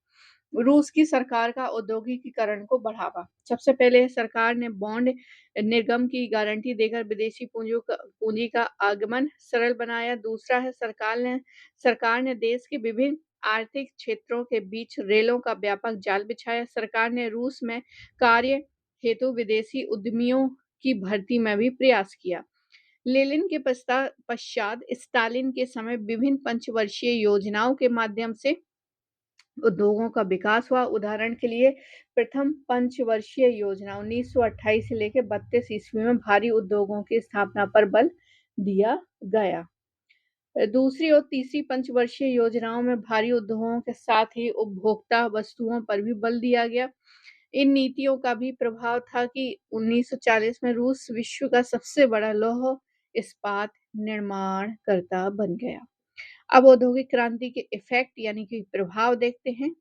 रूस की सरकार का औद्योगिकीकरण को बढ़ावा। सबसे पहले सरकार ने बॉन्ड निर्गम की गारंटी देकर विदेशी पूंजी का आगमन सरल बनाया। दूसरा है, सरकार ने देश के विभिन्न आर्थिक क्षेत्रों के बीच रेलों का व्यापक जाल बिछाया। सरकार ने रूस में कार्य हेतु विदेशी उद्यमियों की भर्ती में भी प्रयास किया। लेनिन के पश्चात स्टालिन के समय विभिन्न पंचवर्षीय योजनाओं के माध्यम से उद्योगों का विकास हुआ। उदाहरण के लिए प्रथम पंचवर्षीय योजना 1928 से लेकर 32 ईस्वी में भारी उद्योगों की स्थापना पर बल दिया गया। दूसरी और तीसरी पंचवर्षीय योजनाओं में भारी उद्योगों के साथ ही उपभोक्ता वस्तुओं पर भी बल दिया गया। इन नीतियों का भी प्रभाव था कि 1940 में रूस विश्व का सबसे बड़ा लौह इस्पात निर्माणकर्ता बन गया। अब औद्योगिक क्रांति के इफेक्ट यानी कि प्रभाव देखते हैं।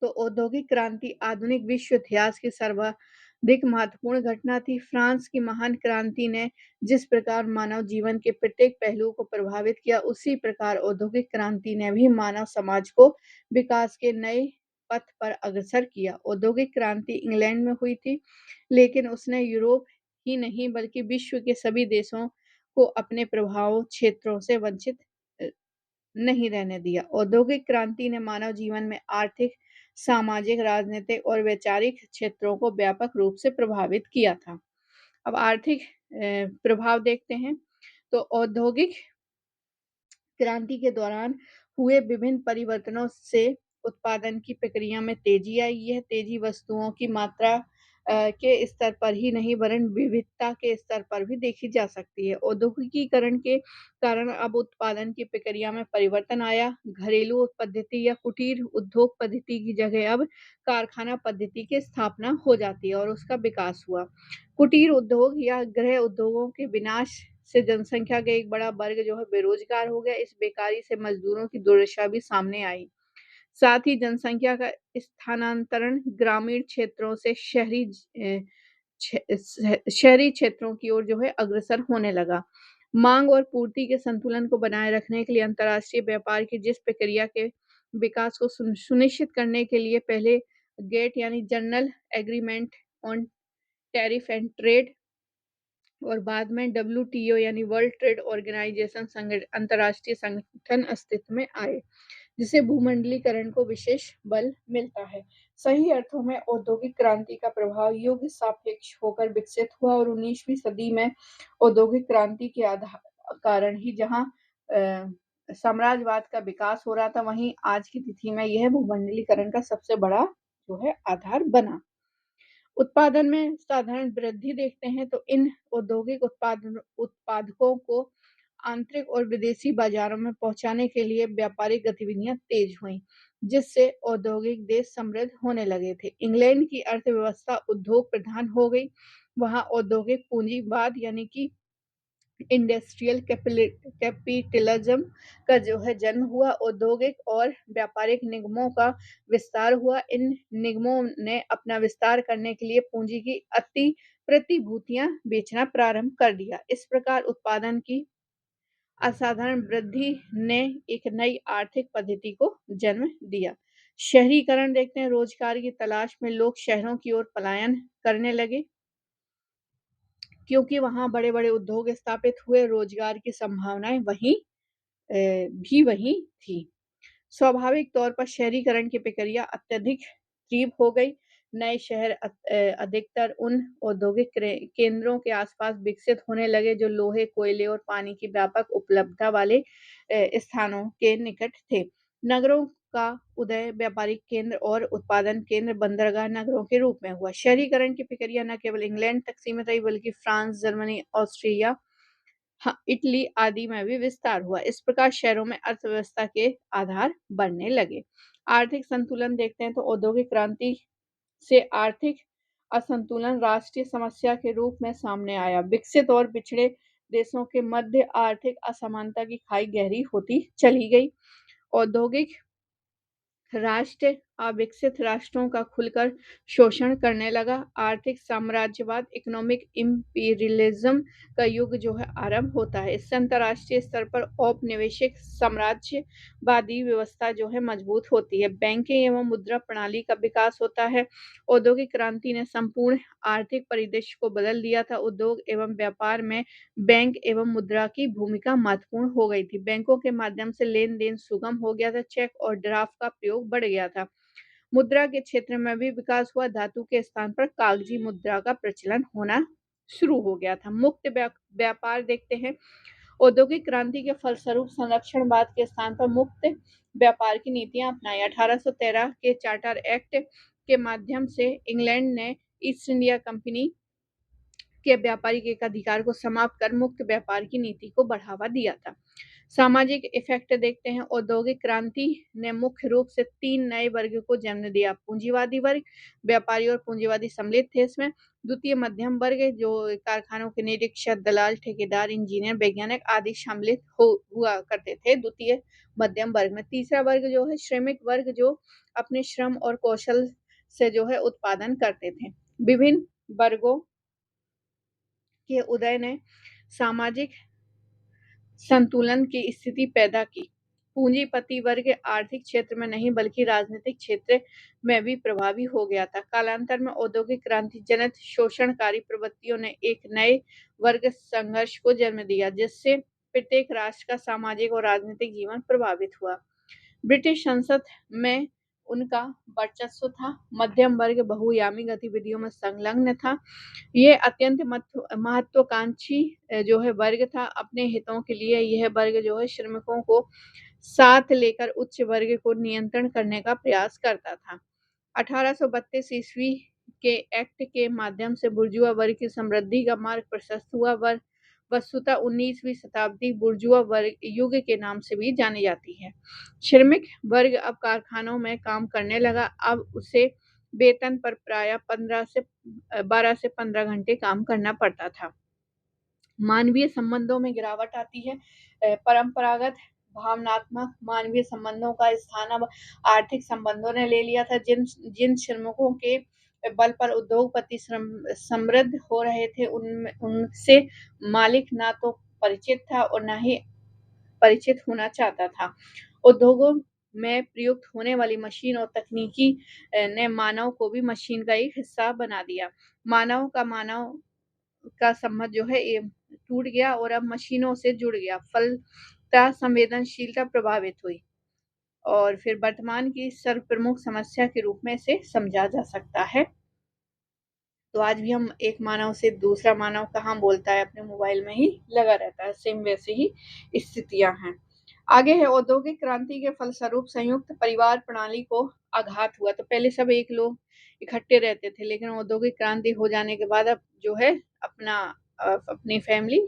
तो औद्योगिक क्रांति आधुनिक विश्व इतिहास की सर्वाधिक महत्वपूर्ण घटना थी। फ्रांस की महान क्रांति ने जिस प्रकार मानव जीवन के प्रत्येक पहलू को प्रभावित किया, उसी प्रकार औद्योगिक क्रांति ने भी मानव समाज को विकास के नए पथ पर अग्रसर किया। औद्योगिक क्रांति इंग्लैंड में हुई थी, लेकिन उसने यूरोप ही नहीं बल्कि विश्व के सभी देशों को अपने प्रभाव क्षेत्रों से वंचित नहीं रहने दिया। औद्योगिक क्रांति ने मानव जीवन में आर्थिक, सामाजिक, राजनीतिक और वैचारिक क्षेत्रों को व्यापक रूप से प्रभावित किया था। अब आर्थिक प्रभाव देखते हैं। तो औद्योगिक क्रांति के दौरान हुए विभिन्न परिवर्तनों से उत्पादन की प्रक्रिया में तेजी आई। यह तेजी वस्तुओं की मात्रा के स्तर पर ही नहीं वरन विविधता के स्तर पर भी देखी जा सकती है। औद्योगिकीकरण के कारण अब उत्पादन की प्रक्रिया में परिवर्तन आया। घरेलू पद्धति या कुटीर उद्योग पद्धति की जगह अब कारखाना पद्धति की स्थापना हो जाती है और उसका विकास हुआ। कुटीर उद्योग या गृह उद्योगों के विनाश से जनसंख्या का एक बड़ा वर्ग जो है बेरोजगार हो गया। इस बेकारी से मजदूरों की दुर्दशा भी सामने आई। साथ ही जनसंख्या का स्थानांतरण ग्रामीण क्षेत्रों से शहरी क्षेत्रों की ओर जो है अग्रसर होने लगा। मांग और पूर्ति के संतुलन को बनाए रखने के लिए अंतर्राष्ट्रीय व्यापार की जिस प्रक्रिया के विकास को सुनिश्चित करने के लिए पहले गेट यानी general agreement on tariff and trade और बाद में डब्ल्यूटीओ यानी वर्ल्ड ट्रेड ऑर्गेनाइजेशन अंतर्राष्ट्रीय संगठन अस्तित्व में आए, जिसे भूमंडलीकरण को विशेष बल मिलता है। सही अर्थों में औद्योगिक क्रांति का प्रभाव युग सापेक्ष होकर विकसित हुआ और 19वीं सदी में औद्योगिक क्रांति के कारण ही जहां साम्राज्यवाद का विकास हो रहा था, वहीं आज की तिथि में यह भूमंडलीकरण का सबसे बड़ा जो है आधार बना। उत्पादन में साधारण वृद्धि देखते हैं तो इन औद्योगिक उत्पादकों को आंतरिक और विदेशी बाजारों में पहुंचाने के लिए व्यापारिक गतिविधियां तेज हुई, जिससे औद्योगिक देश समृद्ध होने लगे थे। इंग्लैंड की अर्थव्यवस्था उद्योग प्रधान हो गई। वहां औद्योगिक पूंजीवाद यानी कि इंडस्ट्रियल कैपिटलिज्म का जो है जन्म हुआ। औद्योगिक और व्यापारिक निगमों का विस्तार हुआ। इन निगमों ने अपना विस्तार करने के लिए पूंजी की अति प्रतिभूतियां बेचना प्रारंभ कर दिया। इस प्रकार उत्पादन की असाधारण वृद्धि ने एक नई आर्थिक पद्धति को जन्म दिया। शहरीकरण देखते हैं, रोजगार की तलाश में लोग शहरों की ओर पलायन करने लगे, क्योंकि वहां बड़े बड़े उद्योग स्थापित हुए। रोजगार की संभावनाएं वहीं थी। स्वाभाविक तौर पर शहरीकरण की प्रक्रिया अत्यधिक तीव्र हो गई। नए शहर अधिकतर उन औद्योगिक केंद्रों के आसपास विकसित होने लगे जो लोहे, कोयले और पानी की व्यापक उपलब्धता वाले स्थानों के निकट थे। नगरों का उदय व्यापारिक केंद्र और उत्पादन केंद्र, बंदरगाह नगरों के रूप में हुआ। शहरीकरण की प्रक्रिया न केवल इंग्लैंड तक सीमित रही, बल्कि फ्रांस, जर्मनी, ऑस्ट्रिया, इटली आदि में भी विस्तार हुआ। इस प्रकार शहरों में अर्थव्यवस्था के आधार बनने लगे। आर्थिक संतुलन देखते हैं तो औद्योगिक क्रांति से आर्थिक असंतुलन राष्ट्रीय समस्या के रूप में सामने आया। विकसित और पिछड़े देशों के मध्य आर्थिक असमानता की खाई गहरी होती चली गई। औद्योगिक राष्ट्र अविकसित राष्ट्रों का खुलकर शोषण करने लगा। आर्थिक साम्राज्यवाद, इकोनॉमिक इंपीरियलिज्म का युग जो है आरंभ होता है। इससे अंतर्राष्ट्रीय स्तर पर औपनिवेशिक साम्राज्यवादी व्यवस्था जो है मजबूत होती है। बैंकिंग एवं मुद्रा प्रणाली का विकास होता है। औद्योगिक क्रांति ने संपूर्ण आर्थिक परिदृश्य को बदल दिया था। उद्योग एवं व्यापार में बैंक एवं मुद्रा की भूमिका महत्वपूर्ण हो गई थी। बैंकों के माध्यम से लेन देन सुगम हो गया था। चेक और ड्राफ्ट का प्रयोग बढ़ गया था। मुद्रा के क्षेत्र में भी विकास हुआ। धातु के स्थान पर कागजी मुद्रा का प्रचलन होना शुरू हो गया था। मुक्त व्यापार देखते हैं। औद्योगिक क्रांति के फलस्वरूप संरक्षणवाद के स्थान पर मुक्त व्यापार की नीतियां अपनाई। 1813 के चार्टर एक्ट के माध्यम से इंग्लैंड ने ईस्ट इंडिया कंपनी के व्यापारिक अधिकार को समाप्त कर मुक्त व्यापार की नीति को बढ़ावा दिया था। सामाजिक इफेक्ट देखते हैं। औद्योगिक क्रांति ने मुख्य रूप से 3 नए वर्ग को जन्म दिया। पूंजीवादी वर्ग, व्यापारी और पूंजीवादी सम्मिलित थे इसमें। द्वितीय मध्यम वर्ग जो कारखानों के निरीक्षक, दलाल, ठेकेदार, इंजीनियर, वैज्ञानिक आदि सम्मिलित हुआ करते थे द्वितीय मध्यम वर्ग में। तीसरा वर्ग जो है श्रमिक वर्ग, जो अपने श्रम और कौशल से जो है उत्पादन करते थे। विभिन्न वर्गों के उदय ने सामाजिक संतुलन की स्थिति पैदा की। पूंजीपति वर्ग आर्थिक क्षेत्र में नहीं बल्कि राजनीतिक क्षेत्र में भी प्रभावी हो गया था। कालांतर में औद्योगिक क्रांति जनित शोषणकारी प्रवृत्तियों ने एक नए वर्ग संघर्ष को जन्म दिया, जिससे प्रत्येक राष्ट्र का सामाजिक और राजनीतिक जीवन प्रभावित हुआ। ब्रिटिश संसद में उनका वर्चस्व था। मध्यम वर्ग बहुआयामी गतिविधियों में संलग्न था। ये अत्यंत महत्वाकांक्षी जो है वर्ग था। अपने हितों के लिए यह वर्ग जो है श्रमिकों को साथ लेकर उच्च वर्ग को नियंत्रण करने का प्रयास करता था। 1832 ईस्वी के एक्ट के माध्यम से बुर्जुआ वर्ग की समृद्धि का मार्ग प्रशस्त हुआ। वस्तुतः 19वीं शताब्दी बुर्जुआ वर्ग युग के नाम से भी जानी जाती है। श्रमिक वर्ग अब कारखानों में काम करने लगा। अब उसे वेतन पर प्रायः 12 से 15 घंटे काम करना पड़ता था। मानवीय संबंधों में गिरावट आती है। परंपरागत भावनात्मक मानवीय संबंधों का स्थान अब आर्थिक संबंधों ने ले लिया था। जिन श्रमिकों के बल पर उद्योगपति समृद्ध हो रहे थे, उनसे मालिक ना तो परिचित था और ना ही परिचित होना चाहता था। उद्योगों में प्रयुक्त होने वाली मशीन और तकनीकी ने मानव को भी मशीन का एक हिस्सा बना दिया। मानव का संबंध जो है ये टूट गया और अब मशीनों से जुड़ गया। फलतः संवेदनशीलता प्रभावित हुई और फिर वर्तमान की सर्वप्रमुख समस्या के रूप में इसे समझा जा सकता है। तो आज भी हम एक मानव से दूसरा मानव कहाँ बोलता है, अपने मोबाइल में ही लगा रहता है। सेम वैसे ही स्थितियां हैं। आगे है औद्योगिक क्रांति के फलस्वरूप संयुक्त परिवार प्रणाली को आघात हुआ। तो पहले सब एक लोग इकट्ठे रहते थे, लेकिन औद्योगिक क्रांति हो जाने के बाद अब जो है अपना अपनी फैमिली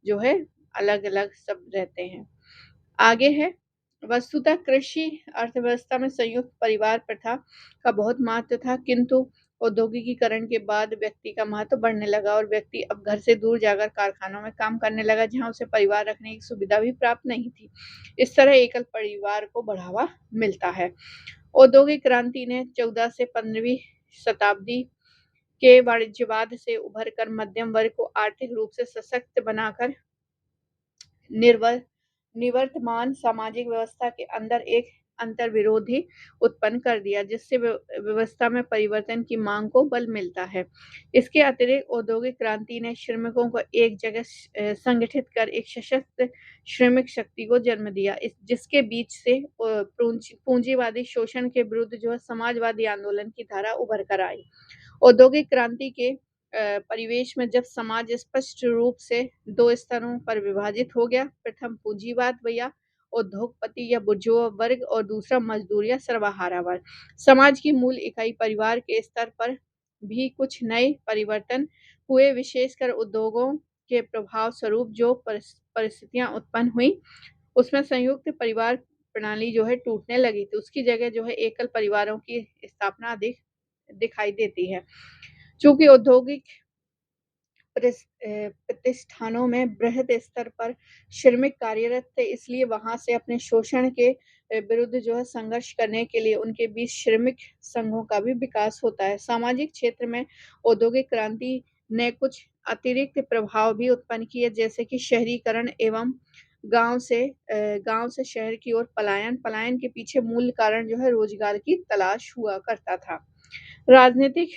जो है अलग-अलग सब रहते हैं। आगे है वस्तुतः कृषि अर्थव्यवस्था में संयुक्त परिवार प्रथा का बहुत महत्व था, किंतु औद्योगिकीकरण के बाद व्यक्ति का महत्व बढ़ने लगा और व्यक्ति अब घर से दूर जाकर कारखानों में काम करने लगा, जहां उसे परिवार रखने की सुविधा भी प्राप्त नहीं थी। इस तरह एकल परिवार को बढ़ावा मिलता है। औद्योगिक क्रांति ने 14 से 15वीं शताब्दी के वाणिज्यवाद से उभरकर मध्यम वर्ग को आर्थिक रूप से सशक्त बनाकर निर्वर निवर्तमान सामाजिक व्यवस्था के अंदर एक अंतर्विरोधी उत्पन्न कर दिया, जिससे व्यवस्था में परिवर्तन की मांग को बल मिलता है। इसके अतिरिक्त औद्योगिक क्रांति ने श्रमिकों को एक जगह संगठित कर एक सशक्त श्रमिक शक्ति को जन्म दिया, जिसके बीच से पूंजीवादी शोषण के विरुद्ध जो है समाजवादी आंदोलन की धारा उभर कर आई। औद्योगिक क्रांति के परिवेश में जब समाज स्पष्ट रूप से दो स्तरों पर विभाजित हो गया, प्रथम पूंजीवाद या उद्योगपति या बुर्जुआ वर्ग और दूसरा मजदूर या सर्वहारा वर्ग। समाज की मूल इकाई परिवार के स्तर पर भी कुछ नए परिवर्तन हुए, विशेषकर उद्योगों के प्रभाव स्वरूप जो परिस्थितियां उत्पन्न हुई, उसमें संयुक्त परिवार प्रणाली जो है टूटने लगी थी। उसकी जगह जो है एकल परिवारों की स्थापना अधिक दिखाई देती है। चूंकि औद्योगिक प्रतिष्ठानों में बृहद स्तर पर श्रमिक कार्यरत थे, इसलिए वहां से अपने शोषण के विरुद्ध जो है संघर्ष करने के लिए उनके बीच श्रमिक संघों का भी विकास होता है। सामाजिक क्षेत्र में औद्योगिक क्रांति ने कुछ अतिरिक्त प्रभाव भी उत्पन्न किए, जैसे कि शहरीकरण एवं गांव से शहर की ओर पलायन। पलायन के पीछे मूल कारण जो है रोजगार की तलाश हुआ करता था। राजनीतिक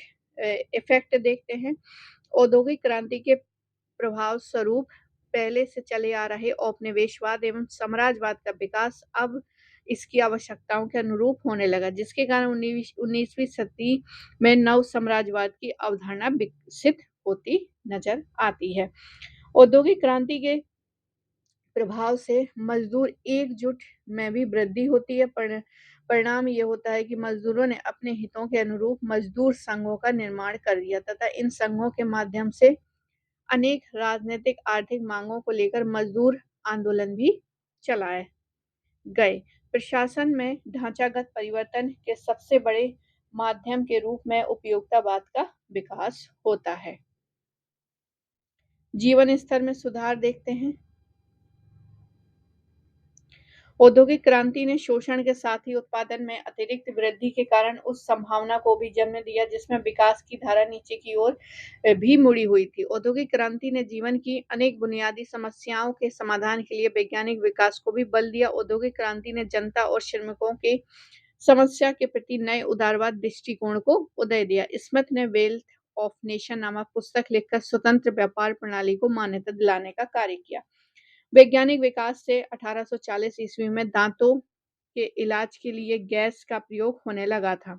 इफेक्ट देखते हैं। औद्योगिक क्रांति के प्रभाव स्वरूप पहले से चले आ रहे औपनिवेशवाद एवं साम्राज्यवाद का विकास अब इसकी आवश्यकताओं के अनुरूप होने लगा, जिसके कारण 19वीं सदी में नव साम्राज्यवाद की अवधारणा विकसित होती नजर आती है। औद्योगिक क्रांति के प्रभाव से मजदूर एकजुट में भी वृद्धि होती है। परिणाम ये होता है कि मजदूरों ने अपने हितों के अनुरूप मजदूर संघों का निर्माण कर दिया तथा इन संघों के माध्यम से अनेक राजनीतिक आर्थिक मांगों को लेकर मजदूर आंदोलन भी चलाए गए। प्रशासन में ढांचागत परिवर्तन के सबसे बड़े माध्यम के रूप में उपयोगितावाद का विकास होता है। जीवन स्तर में सुधार देखते हैं। औद्योगिक क्रांति ने शोषण के साथ ही उत्पादन में अतिरिक्त वृद्धि के कारण उस संभावना को भी जन्म दिया जिसमें विकास की धारा नीचे की ओर भी मुड़ी हुई थी। औद्योगिक क्रांति ने जीवन की अनेक बुनियादी समस्याओं के समाधान के लिए वैज्ञानिक विकास को भी बल दिया। औद्योगिक क्रांति ने जनता और श्रमिकों के समस्या के प्रति नए उदारवाद दृष्टिकोण को उदय दिया। स्मिथ ने वेल्थ ऑफ नेशन नामक पुस्तक लिखकर स्वतंत्र व्यापार प्रणाली को मान्यता दिलाने का कार्य किया। वैज्ञानिक विकास से 1840 ईस्वी में दांतों के इलाज के लिए गैस का प्रयोग होने लगा था।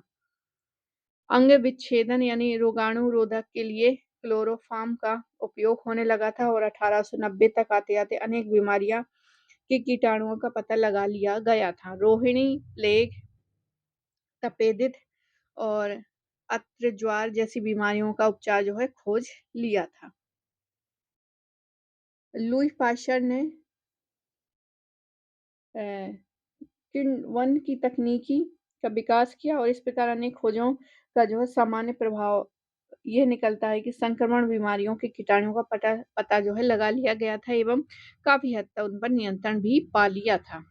अंग विच्छेदन यानी रोगाणुरोधक के लिए क्लोरोफार्म का उपयोग होने लगा था और 1890 तक आते आते अनेक बीमारियां के कीटाणुओं का पता लगा लिया गया था। रोहिणी, प्लेग, तपेदिक और अत्र ज्वार जैसी बीमारियों का उपचार जो है खोज लिया था। लुई पाश्चर ने किण्वन की तकनीकी का विकास किया और इस प्रकार अनेक खोजों का जो है सामान्य प्रभाव ये निकलता है कि संक्रमण बीमारियों के कीटाणुओं का पता जो है लगा लिया गया था एवं काफी हद तक उन पर नियंत्रण भी पा लिया था।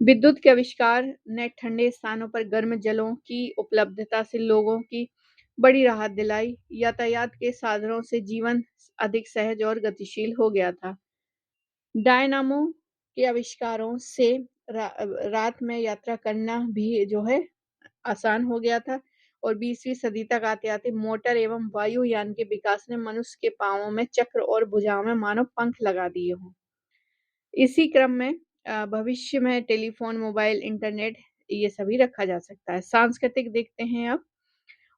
विद्युत के आविष्कार ने ठंडे स्थानों पर गर्म जलों की उपलब्धता से लोगों की बड़ी राहत दिलाई। यातायात के साधनों से जीवन अधिक सहज और गतिशील हो गया था। डायनामो के आविष्कारों से रात में यात्रा करना भी जो है आसान हो गया था और 20वीं सदी तक आते आते मोटर एवं वायुयान के विकास ने मनुष्य के पांवों में चक्र और भुजाओं में मानव पंख लगा दिए हों। इसी क्रम में भविष्य में टेलीफोन, मोबाइल, इंटरनेट ये सभी रखा जा सकता है। सांस्कृतिक देखते हैं अब।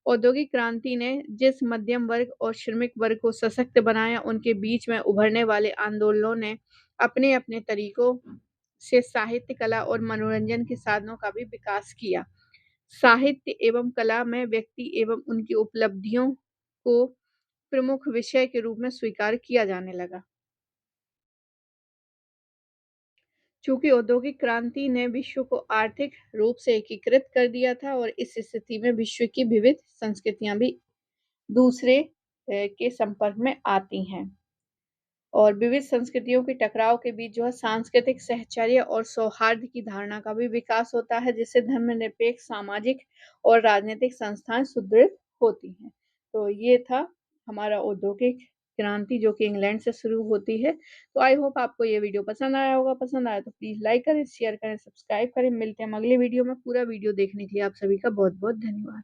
औद्योगिक क्रांति ने जिस मध्यम वर्ग और श्रमिक वर्ग को सशक्त बनाया, उनके बीच में उभरने वाले आंदोलनों ने अपने-अपने तरीकों से साहित्य, कला और मनोरंजन के साधनों का भी विकास किया। साहित्य एवं कला में व्यक्ति एवं उनकी उपलब्धियों को प्रमुख विषय के रूप में स्वीकार किया जाने लगा। चूँकि औद्योगिक क्रांति ने विश्व को आर्थिक रूप से एकीकृत कर दिया था और इस स्थिति में विश्व की विविध संस्कृतियाँ भी दूसरे के संपर्क में आती हैं। और विविध संस्कृतियों के टकराव के बीच जो है सांस्कृतिक सहचर्य और सौहार्द की धारणा का भी विकास होता है, जिससे धर्मनिरपेक्ष सामाजिक और राजनीतिक संस्थाएँ सुदृढ़ होती हैं। तो ये था हमारा औद्योगिक क्रांति जो कि इंग्लैंड से शुरू होती है। तो आई होप आपको ये वीडियो पसंद आया होगा। पसंद आया तो प्लीज़ लाइक करें, शेयर करें, सब्सक्राइब करें। मिलते हैं हम अगले वीडियो में। पूरा वीडियो देखने के लिए आप सभी का बहुत-बहुत धन्यवाद।